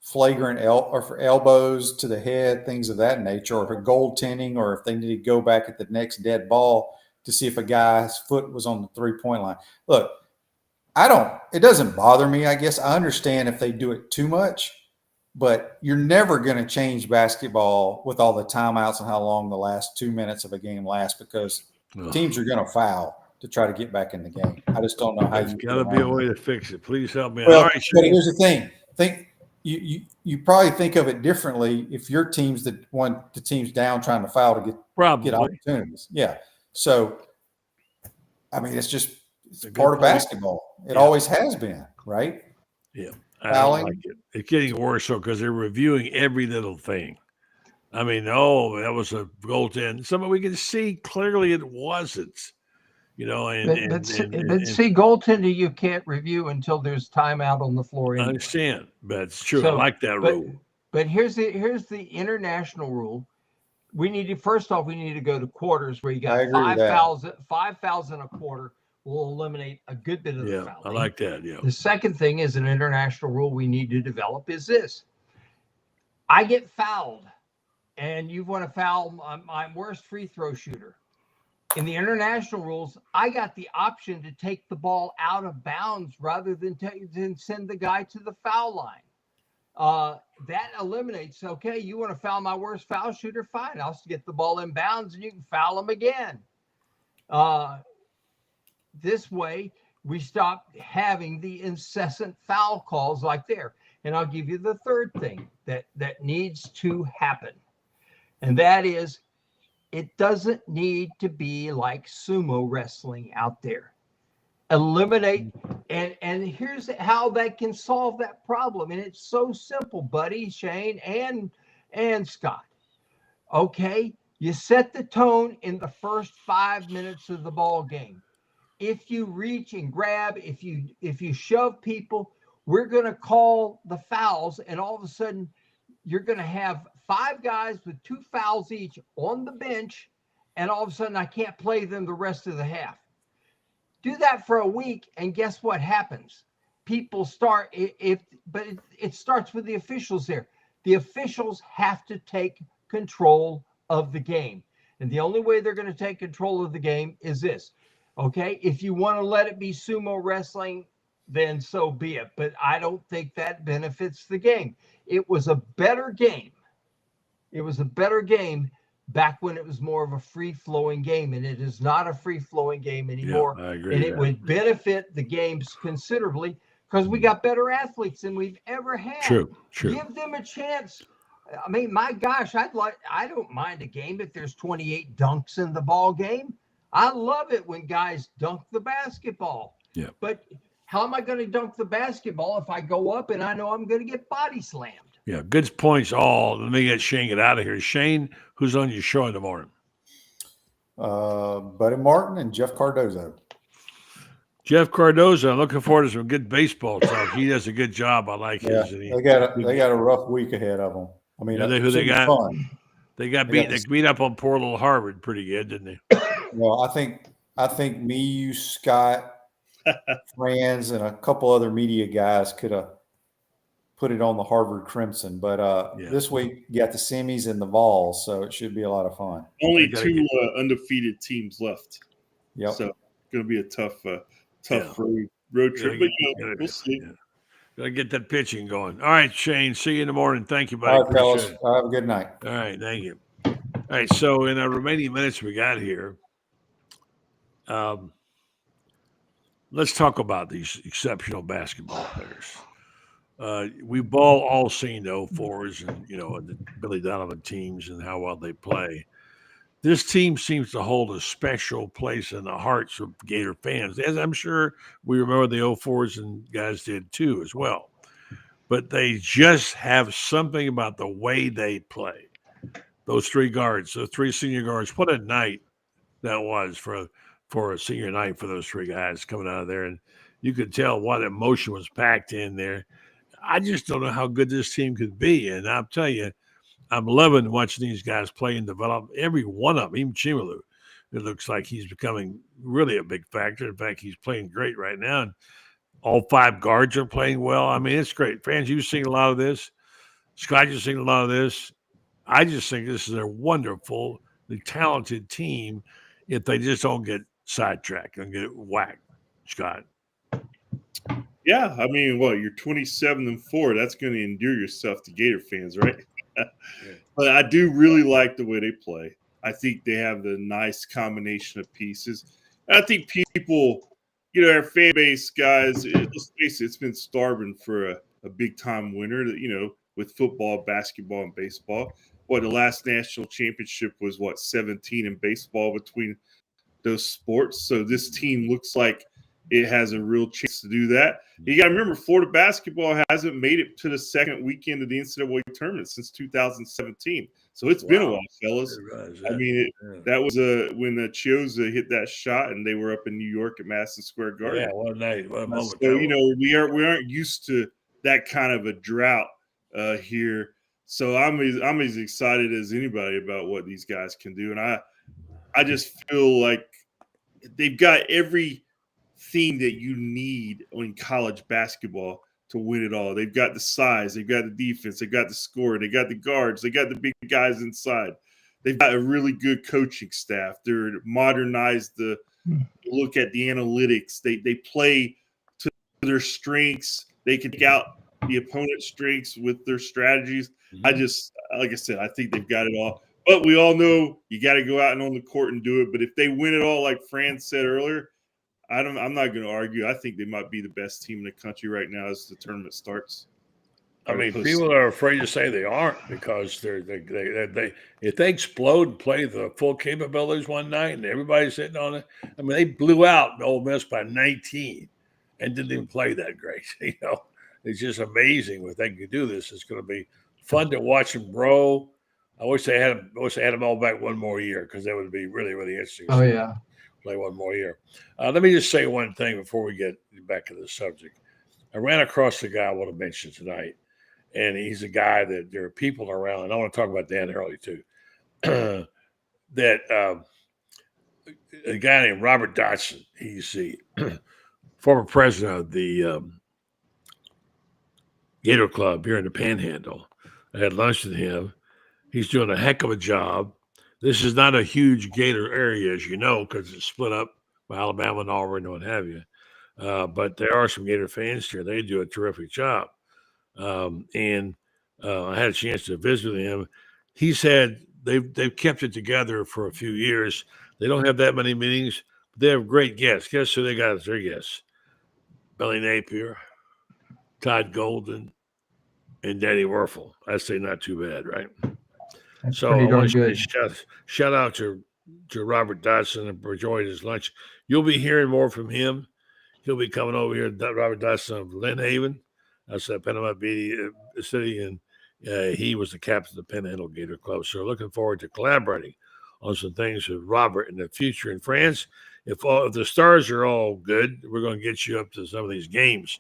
flagrant or for elbows to the head, things of that nature, or for goaltending, or if they need to go back at the next dead ball to see if a guy's foot was on the 3-point line. Look, it doesn't bother me. I guess I understand if they do it too much, but you're never going to change basketball with all the timeouts and how long the last 2 minutes of a game lasts, because teams are going to foul to try to get back in the game. I just don't know how There's got to be a way to fix it. Please help me. Well, all right, but here's the thing. You probably think of it differently if your team's the team's down trying to foul to get opportunities. Yeah. So, I mean, it's part of basketball. It always has been, right? Yeah. I don't like it. It's getting worse because they're reviewing every little thing. I mean, that was a goaltend. Something we can see clearly it wasn't. But see, goaltending you can't review until there's timeout on the floor. Anyway. I understand, but it's true. I like that rule. But here's the international rule. We need to go to quarters where you got 5 fouls in a quarter. Will eliminate a good bit of the fouling. I like that. Yeah. The second thing is an international rule we need to develop is this: I get fouled, and you want to foul my worst free throw shooter. In the international rules, I got the option to take the ball out of bounds rather than send the guy to the foul line. That eliminates, okay, you want to foul my worst foul shooter? Fine. I'll get the ball in bounds and you can foul him again. This way, we stop having the incessant foul calls like there. And I'll give you the third thing that needs to happen. And that is, it doesn't need to be like sumo wrestling out there. Eliminate, and here's how that can solve that problem. And it's so simple, buddy, Shane, and Scott. Okay, you set the tone in the first 5 minutes of the ball game. If you reach and grab, if you shove people, we're going to call the fouls, and all of a sudden you're going to have 5 guys with 2 fouls each on the bench, and all of a sudden I can't play them the rest of the half. Do that for a week, and guess what happens? People start, but it starts with the officials there. The officials have to take control of the game. And the only way they're going to take control of the game is this. Okay, if you want to let it be sumo wrestling, then so be it. But I don't think that benefits the game. It was a better game. It was a better game back when it was more of a free-flowing game, and it is not a free-flowing game anymore. Yeah, I agree. And it would benefit the games considerably because we got better athletes than we've ever had. True. Give them a chance. I mean, my gosh, I don't mind a game if there's 28 dunks in the ball game. I love it when guys dunk the basketball. Yeah. But how am I going to dunk the basketball if I go up and I know I'm going to get body slammed? Yeah, good points all. Let me get Shane get out of here. Shane, who's on your show in the morning? Buddy Martin and Jeff Cardozo. Jeff Cardozo, I'm looking forward to some good baseball talk. He does a good job. I like his. They got a rough week ahead of them. I mean, who they got? Fun. They beat up on poor little Harvard pretty good, didn't they? Well, I think me, you, Scott, Franz, and a couple other media guys could have put it on the Harvard Crimson. But this week you got the semis and the Vols, so it should be a lot of fun. Only two undefeated teams left. Yep. So it's going to be a tough road trip. But we'll see. Yeah. Gotta get that pitching going. All right, Shane. See you in the morning. Thank you, buddy. All right, fellas. Have a good night. All right, thank you. All right, so in our remaining minutes we got here, let's talk about these exceptional basketball players. We've all seen the 04s and the Billy Donovan teams and how well they play. This team seems to hold a special place in the hearts of Gator fans, as I'm sure we remember the 04s and guys did too as well. But they just have something about the way they play. Those three guards, those three senior guards, what a night that was for a senior night for those three guys coming out of there. And you could tell what emotion was packed in there. I just don't know how good this team could be. And I'll tell you, I'm loving watching these guys play and develop. Every one of them, even Chimalu, it looks like he's becoming really a big factor. In fact, he's playing great right now. And all five guards are playing well. I mean, it's great. Fans, you've seen a lot of this. Scott, you've seen a lot of this. I just think this is a wonderful, talented team if they just don't get sidetracked and get whacked, Scott. Yeah, I mean, you're 27-4. That's going to endear yourself to Gator fans, right? But I do really like the way they play. I think they have the nice combination of pieces. I think people, our fan base guys, let's face it, it's been starving for a big time winner, with football, basketball, and baseball. The last national championship was 17 in baseball between those sports. So this team looks like it has a real chance to do that. You got to remember, Florida basketball hasn't made it to the second weekend of the NCAA tournament since 2017. So it's been a while, fellas. I mean, that was when the Chioza hit that shot and they were up in New York at Madison Square Garden. Yeah, what a night. What a moment. So, we aren't used to that kind of a drought here. So I'm as excited as anybody about what these guys can do. And I just feel like they've got everything that you need in college basketball to win it all. They've got the size, they've got the defense, they've got the score, they got the guards, they got the big guys inside. They've got a really good coaching staff. They're modernized the look at the analytics. They play to their strengths. They can take out the opponent's strengths with their strategies. Like I said, I think they've got it all. But we all know you got to go out and on the court and do it. But if they win it all, like Fran said earlier, I'm not going to argue. I think they might be the best team in the country right now as the tournament starts. I mean, people are afraid to say they aren't because they if they explode and play the full capabilities one night and everybody's sitting on it. I mean, they blew out Ole Miss by 19 and didn't even play that great. It's just amazing what they can do. This it's going to be fun to watch them grow. I wish they had them all back one more year because that would be really, really interesting. Oh yeah. Play one more year. Let me just say one thing before we get back to the subject. I ran across the guy I want to mention tonight, and he's a guy that there are people around, and I want to talk about Dan Hurley too, that a guy named Robert Dotson, he's the former president of the Gator Club here in the Panhandle. I had lunch with him. He's doing a heck of a job. This is not a huge Gator area, as you know, because it's split up by Alabama and Auburn and what have you. But there are some Gator fans here. They do a terrific job. And I had a chance to visit with him. He said they've kept it together for a few years. They don't have that many meetings, but they have great guests. Guess who they got as their guests? Billy Napier, Todd Golden, and Danny Werfel. I say not too bad, right? That's So pretty I darn want to good. shout out to Robert Dodson and for enjoying his lunch. You'll be hearing more from him. He'll be coming over here, Robert Dodson of Lynn Haven. That's a Panama City, and he was the captain of the Panhandle Gator Club. So looking forward to collaborating on some things with Robert in the future in France. If the stars are all good, we're going to get you up to some of these games.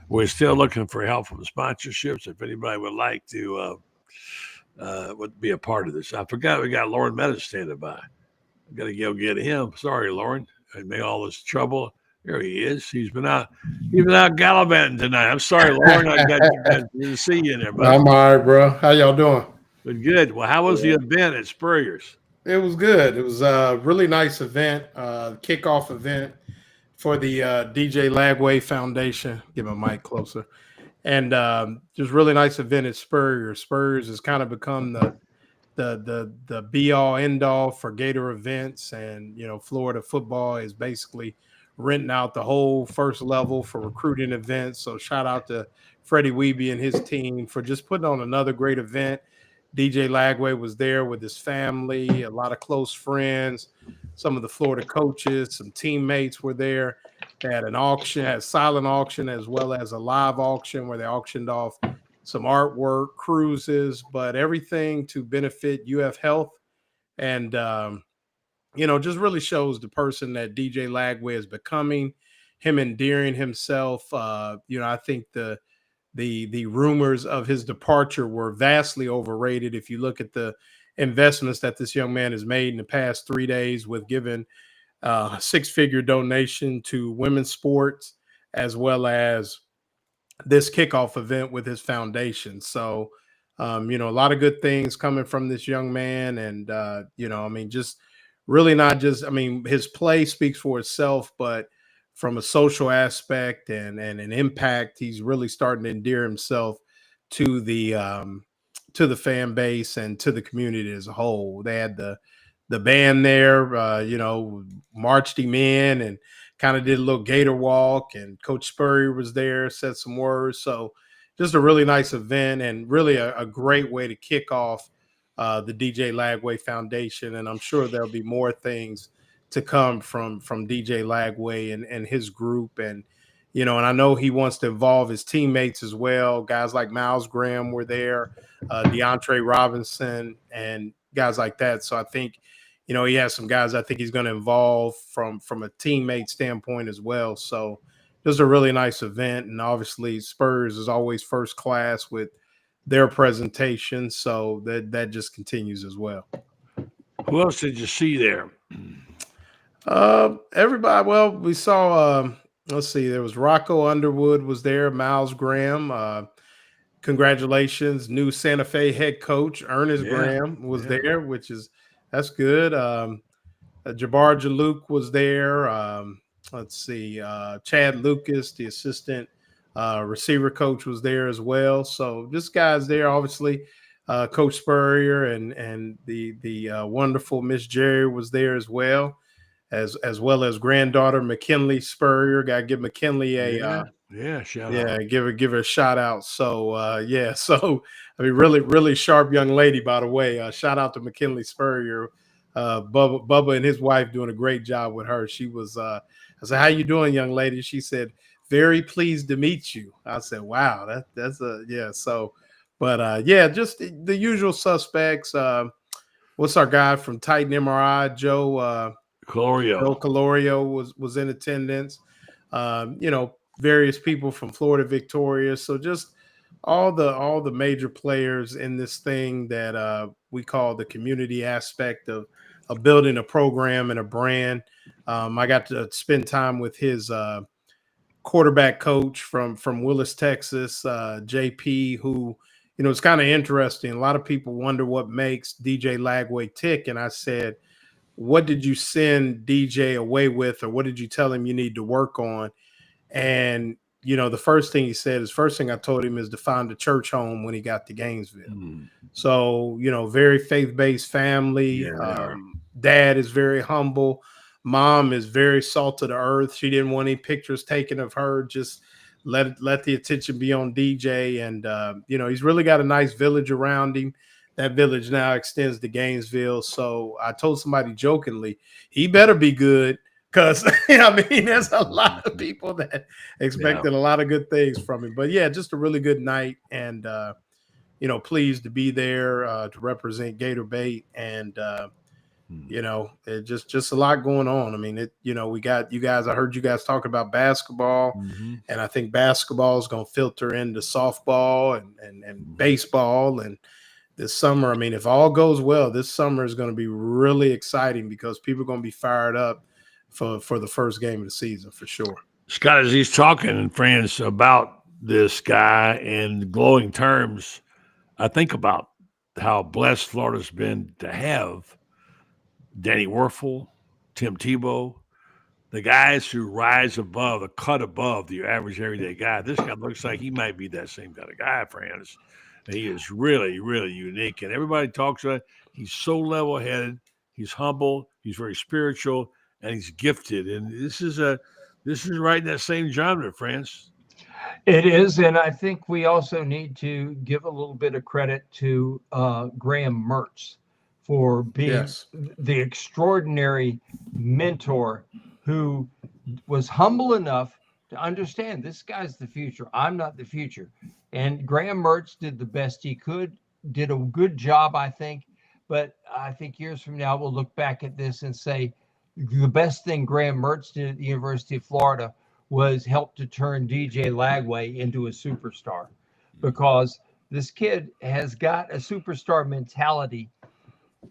We're still looking for help from sponsorships. If anybody would like to would be a part of this. I forgot we got Lauren Meadows standing by. I got to go get him. Sorry, Lauren. I made all this trouble. There he is. He's been out gallivanting tonight. I'm sorry, Lauren. I got to see you in there, buddy. I'm all right, bro. How y'all doing? But good. Well, how was the event at Spurrier's? It was good. It was a really nice event, kickoff event for the DJ Lagway Foundation. Get my mic closer. And just really nice event at Spurrier. Spurriers has kind of become the be all end all for Gator events, and Florida football is basically renting out the whole first level for recruiting events. So shout out to Freddie Wiebe and his team for just putting on another great event. DJ Lagway was there with his family, a lot of close friends, some of the Florida coaches, some teammates were there. They had an auction, had a silent auction as well as a live auction where they auctioned off some artwork, cruises, but everything to benefit UF Health. And, just really shows the person that DJ Lagway is becoming, him endearing himself. I think the rumors of his departure were vastly overrated. If you look at the investments that this young man has made in the past 3 days with giving a six-figure donation to women's sports, as well as this kickoff event with his foundation. So, a lot of good things coming from this young man. And, just really not just, his play speaks for itself, but from a social aspect and an impact, he's really starting to endear himself to the fan base and to the community as a whole. They had the band there, marched him in and kind of did a little Gator walk, and Coach Spurrier was there, said some words. So just a really nice event and really a great way to kick off the DJ Lagway Foundation. And I'm sure there'll be more things to come from DJ Lagway and his group. And, and I know he wants to involve his teammates as well. Guys like Miles Graham were there, DeAndre Robinson, and guys like that. So I think, he has some guys I think he's going to involve from a teammate standpoint as well. So just a really nice event. And obviously Spurs is always first class with their presentation. So that just continues as well. Who else did you see there? Everybody. Well, we saw, let's see, there was Rocco Underwood was there, Miles Graham. Congratulations, new Santa Fe head coach, Ernest Graham was there, that's good. Jabbar Jaluk was there. Let's see, Chad Lucas, the assistant receiver coach, was there as well. So just guys there, obviously. Coach Spurrier and the wonderful Miss Jerry was there as well. As well as granddaughter McKinley Spurrier. Got to give McKinley shout out. Give her a shout out. So so really, really sharp young lady, by the way. Shout out to McKinley Spurrier. Bubba and his wife doing a great job with her. She was I said, "How you doing, young lady?" She said, "Very pleased to meet you." I said, "Wow, that's so." But just the usual suspects. What's our guy from Titan MRI, Joe Calorio. Joe Calorio was in attendance. Various people from Florida Victoria. So just all the major players in this thing that we call the community aspect of building a program and a brand. I got to spend time with his quarterback coach from Willis, Texas, JP, who, it's kind of interesting. A lot of people wonder what makes DJ Lagway tick. And I said, what did you send DJ away with, or what did you tell him you need to work on? And, the first thing he said is, first thing I told him is to find a church home when he got to Gainesville. So, very faith-based family. Yeah, dad is very humble. Mom is very salt of the earth. She didn't want any pictures taken of her just let the attention be on DJ, and he's really got a nice village around him. That village now extends to Gainesville. So I told somebody jokingly, he better be good, because there's a lot of people that expected a lot of good things from him. But yeah, just a really good night, and pleased to be there to represent Gator Bait, and it just a lot going on. I mean, we got you guys. I heard you guys talking about basketball, and I think basketball is going to filter into softball and baseball. And this summer, I mean, if all goes well, this summer is going to be really exciting, because people are going to be fired up for the first game of the season for sure. Scott, as he's talking, friends, about this guy in glowing terms, I think about how blessed Florida's been to have Danny Werfel, Tim Tebow, the guys who rise above, a cut above the average everyday guy. This guy looks like he might be that same kind of guy, friends. He is really, really unique. And everybody talks about it. He's so level-headed. He's humble. He's very spiritual, and he's gifted. And this is right in that same genre, friends. It is, and I think we also need to give a little bit of credit to Graham Mertz for being the extraordinary mentor who was humble enough to understand this guy's the future. I'm not the future. And Graham Mertz did the best he could, did a good job, I think. But I think years from now, we'll look back at this and say the best thing Graham Mertz did at the University of Florida was help to turn DJ Lagway into a superstar, because this kid has got a superstar mentality.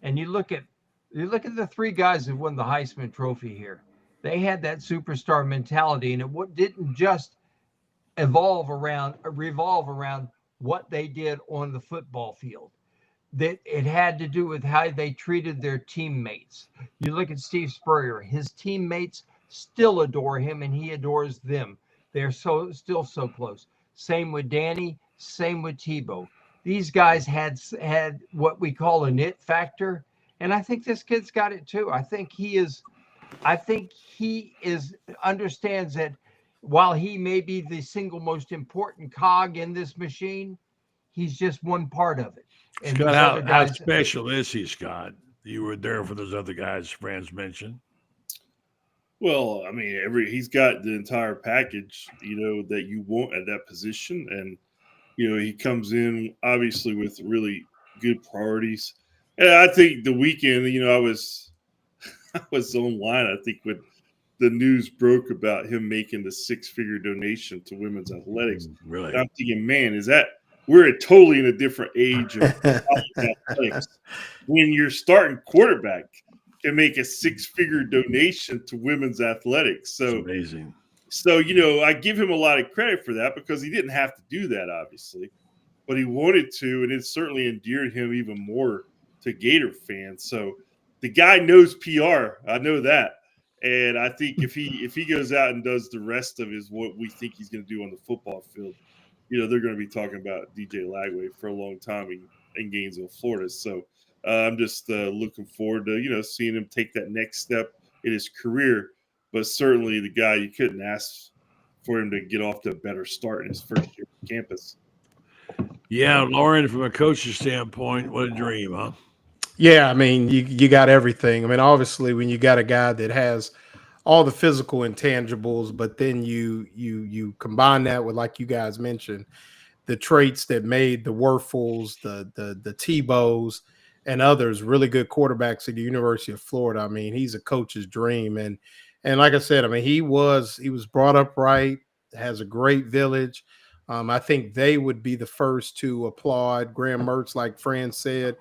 And you look at the three guys who won the Heisman Trophy here. They had that superstar mentality, and it didn't just revolve around what they did on the football field. That it had to do with how they treated their teammates. You look at Steve Spurrier; his teammates still adore him, and he adores them. They're still so close. Same with Danny. Same with Tebow. These guys had what we call an it factor, and I think this kid's got it too. I think he understands that while he may be the single most important cog in this machine, he's just one part of it. And Scott, how special is he, Scott? You were there for those other guys Franz mentioned. Well, I mean, he's got the entire package, that you want at that position. And, he comes in obviously with really good priorities. And I think the weekend, I was online, I think, when the news broke about him making the 6-figure donation to women's athletics. Really? And I'm thinking, man, we're totally in a different age of athletics. When your starting quarterback can make a 6-figure donation to women's athletics. So it's amazing. So, I give him a lot of credit for that, because he didn't have to do that, obviously, but he wanted to, and it certainly endeared him even more to Gator fans. So the guy knows PR. I know that. And I think if he goes out and does the rest of what we think he's going to do on the football field, they're going to be talking about DJ Lagway for a long time in Gainesville, Florida. So I'm just looking forward to, seeing him take that next step in his career. But certainly the guy, you couldn't ask for him to get off to a better start in his first year on campus. Yeah, Lauren, from a coach's standpoint, what a dream, huh? Yeah, I mean, you got everything. I mean, obviously, when you got a guy that has all the physical intangibles, but then you combine that with, like you guys mentioned, the traits that made the Werfels, the Tebows, and others really good quarterbacks at the University of Florida. I mean, he's a coach's dream. And like I said, I mean, he was brought up right, has a great village. I think they would be the first to applaud Graham Mertz, like Fran said,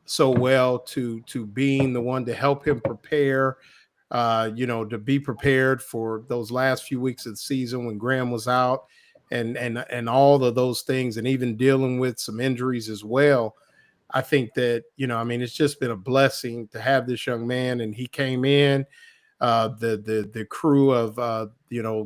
so well to being the one to help him prepare, to be prepared for those last few weeks of the season when Graham was out, and all of those things, and even dealing with some injuries as well. I think that, I mean, it's just been a blessing to have this young man, and he came in. The crew of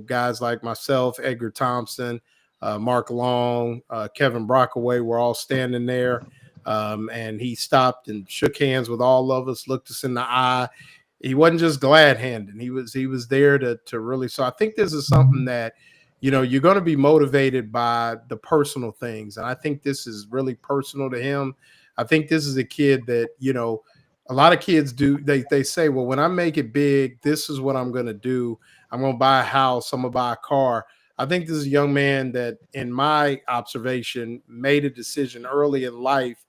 guys like myself, Edgar Thomson, Mark Long, Kevin Brockaway were all standing there, and he stopped and shook hands with all of us, looked us in the eye. He wasn't just glad handing; he was there to really. So I think this is something that you're going to be motivated by the personal things. And I think this is really personal to him. I think this is a kid that, a lot of kids do. They say, well, when I make it big, this is what I'm going to do. I'm going to buy a house. I'm going to buy a car. I think this is a young man that, in my observation, made a decision early in life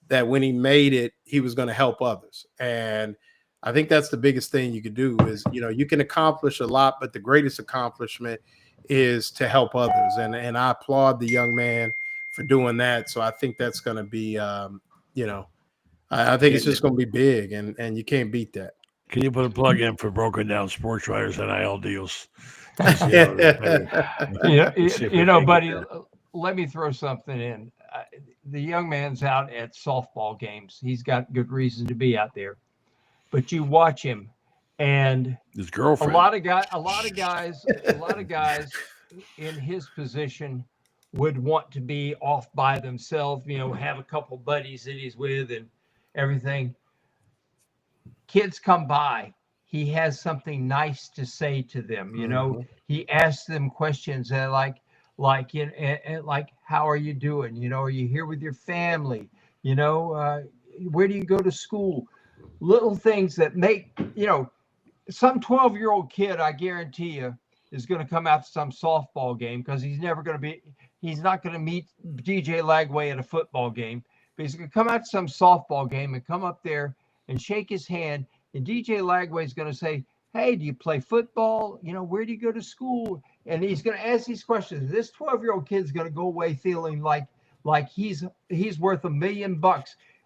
that when he made it, he was going to help others. And I think that's the biggest thing you can do is, you can accomplish a lot, but the greatest accomplishment is to help others. And I applaud the young man for doing that. So I think that's going to be, I think it's just going to be big, and you can't beat that. Can you put a plug in for Broken Down Sports Writers NIL deals? Buddy, let me throw something in. The young man's out at softball games. He's got good reason to be out there, but you watch him, and his girlfriend. A lot of guys in his position would want to be off by themselves. Have a couple buddies that he's with and everything. Kids come by. He has something nice to say to them. He asks them questions that like, how are you doing? Are you here with your family? Where do you go to school? Little things that make, some 12-year-old kid, I guarantee you, is going to come out to some softball game because he's not going to meet DJ Lagway at a football game, but he's going to come out to some softball game and come up there and shake his hand. And DJ Lagway is going to say, hey, do you play football? Where do you go to school? And he's going to ask these questions. This 12-year-old kid's going to go away feeling like he's worth $1 million.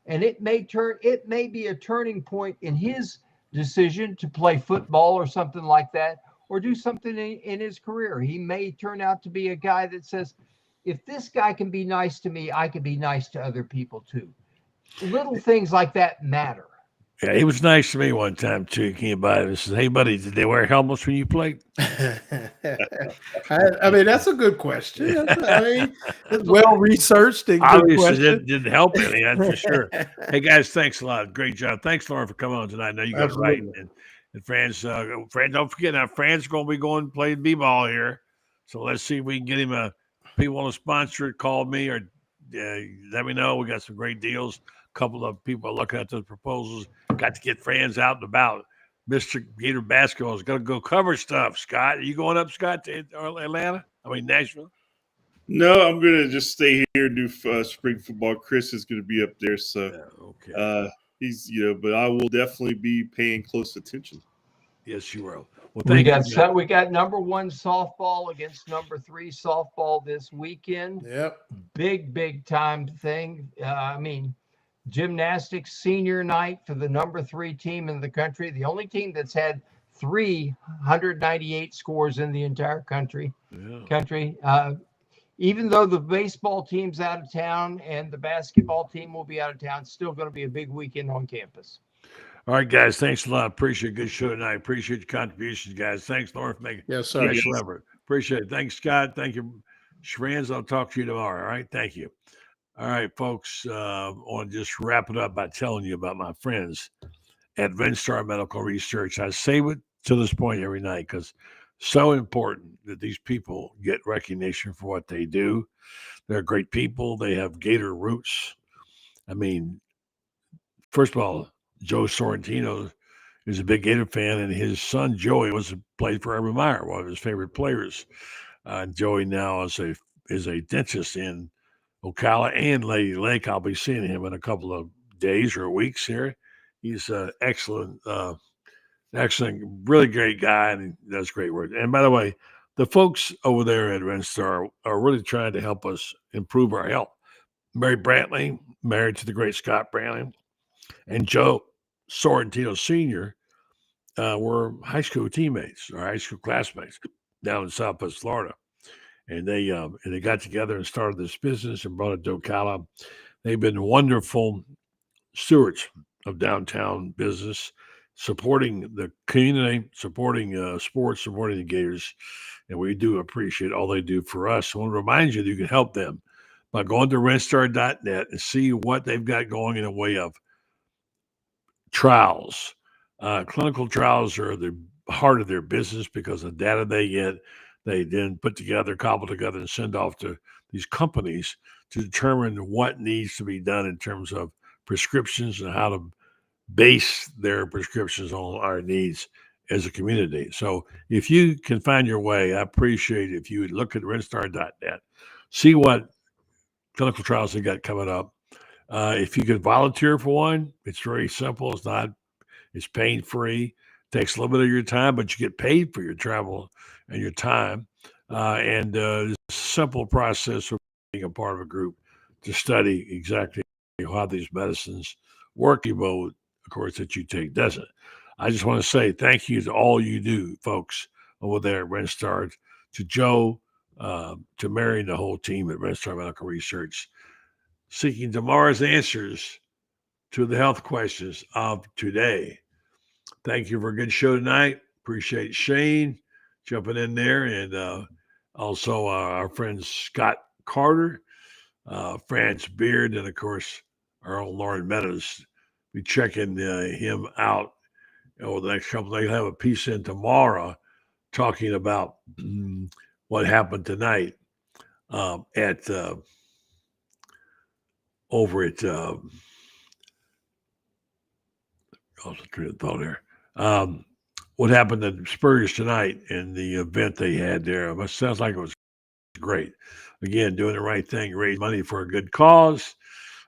And it may be a turning point in his decision to play football or something like that, or do something in his career. He may turn out to be a guy that says, if this guy can be nice to me, I can be nice to other people too. Little things like that matter. Yeah, he was nice to me one time too. He came by and said, "Hey, buddy, did they wear helmets when you played?" I mean, that's a good question. It's well researched and good question. Didn't help any, that's for sure. Hey guys, thanks a lot. Great job. Thanks, Lauren, for coming on tonight. I know you got it right. And Fran's, don't forget now. Fran's going to be going playing b-ball here, so let's see if we can get him people want to sponsor it. Call me or let me know. We got some great deals. Couple of people are looking at those proposals. Got to get Fran's out and about. Mr. Gator basketball is going to go cover stuff. Scott, are you going up, Scott, to Atlanta? Nashville? No, I'm going to just stay here and do spring football. Chris is going to be up there, so okay. He's but I will definitely be paying close attention. Yes, you will. Well, we got number 1 softball against number 3 softball this weekend. Yep, big time thing. Gymnastics senior night for the number 3 team in the country, the only team that's had 398 scores in the entire country. Even though the baseball team's out of town and the basketball team will be out of town, it's still going to be a big weekend on campus. All right, guys. Thanks a lot. Appreciate a good show tonight. Appreciate your contributions, guys. Thanks, Lauren, for making it. Yes, sir. Appreciate it. Thanks, Scott. Thank you, Franz. I'll talk to you tomorrow. All right. Thank you. All right, folks, I want to just wrap it up by telling you about my friends at Vinstar Medical Research. I say it to this point every night because it's so important that these people get recognition for what they do. They're great people. They have Gator roots. First of all, Joe Sorrentino is a big Gator fan, and his son, Joey, played for Urban Meyer, one of his favorite players. Joey now is a dentist in Ocala and Lady Lake. I'll be seeing him in a couple of days or weeks here. He's an excellent, really great guy, and he does great work. And by the way, the folks over there at Vinstar are really trying to help us improve our health. Mary Brantley, married to the great Scott Brantley, and Joe Sorrentino Sr. Were high school teammates or high school classmates down in Southwest Florida. And they got together and started this business and brought it to Ocala. They've been wonderful stewards of downtown business, supporting the community, supporting sports, supporting the Gators. And we do appreciate all they do for us. I want to remind you that you can help them by going to rentstar.net and see what they've got going in the way of trials. Clinical trials are the heart of their business because the data they get, they then put together, cobble together, and send off to these companies to determine what needs to be done in terms of prescriptions and how to base their prescriptions on our needs as a community. So if you can find your way, I appreciate it if you would look at RenStar.net, see what clinical trials they got coming up. If you could volunteer for one, it's very simple. It's pain-free. Takes a little bit of your time, but you get paid for your travel and your time. And it's a simple process of being a part of a group to study exactly how these medicines work, even though, of course, that you take doesn't. I just want to say thank you to all you do, folks, over there at RenStar, to Joe, to Mary, and the whole team at RenStar Medical Research, seeking tomorrow's answers to the health questions of today. Thank you for a good show tonight. Appreciate Shane jumping in there, and also our friend Scott Carter, France Beard, and of course our own Lauren Meadows. Be checking him out over the next couple of days. I'll have a piece in tomorrow talking about what happened tonight at over at what happened to Spurrier tonight in the event they had there. It sounds like it was great. Again, doing the right thing, raise money for a good cause,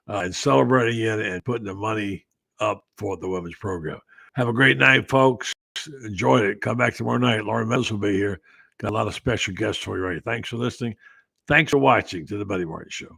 and celebrating it and putting the money up for the women's program. Have a great night, folks. Enjoy it. Come back tomorrow night. Lauren Meadows will be here. Got a lot of special guests for you. Right. Thanks for listening. Thanks for watching to the Buddy Martin Show.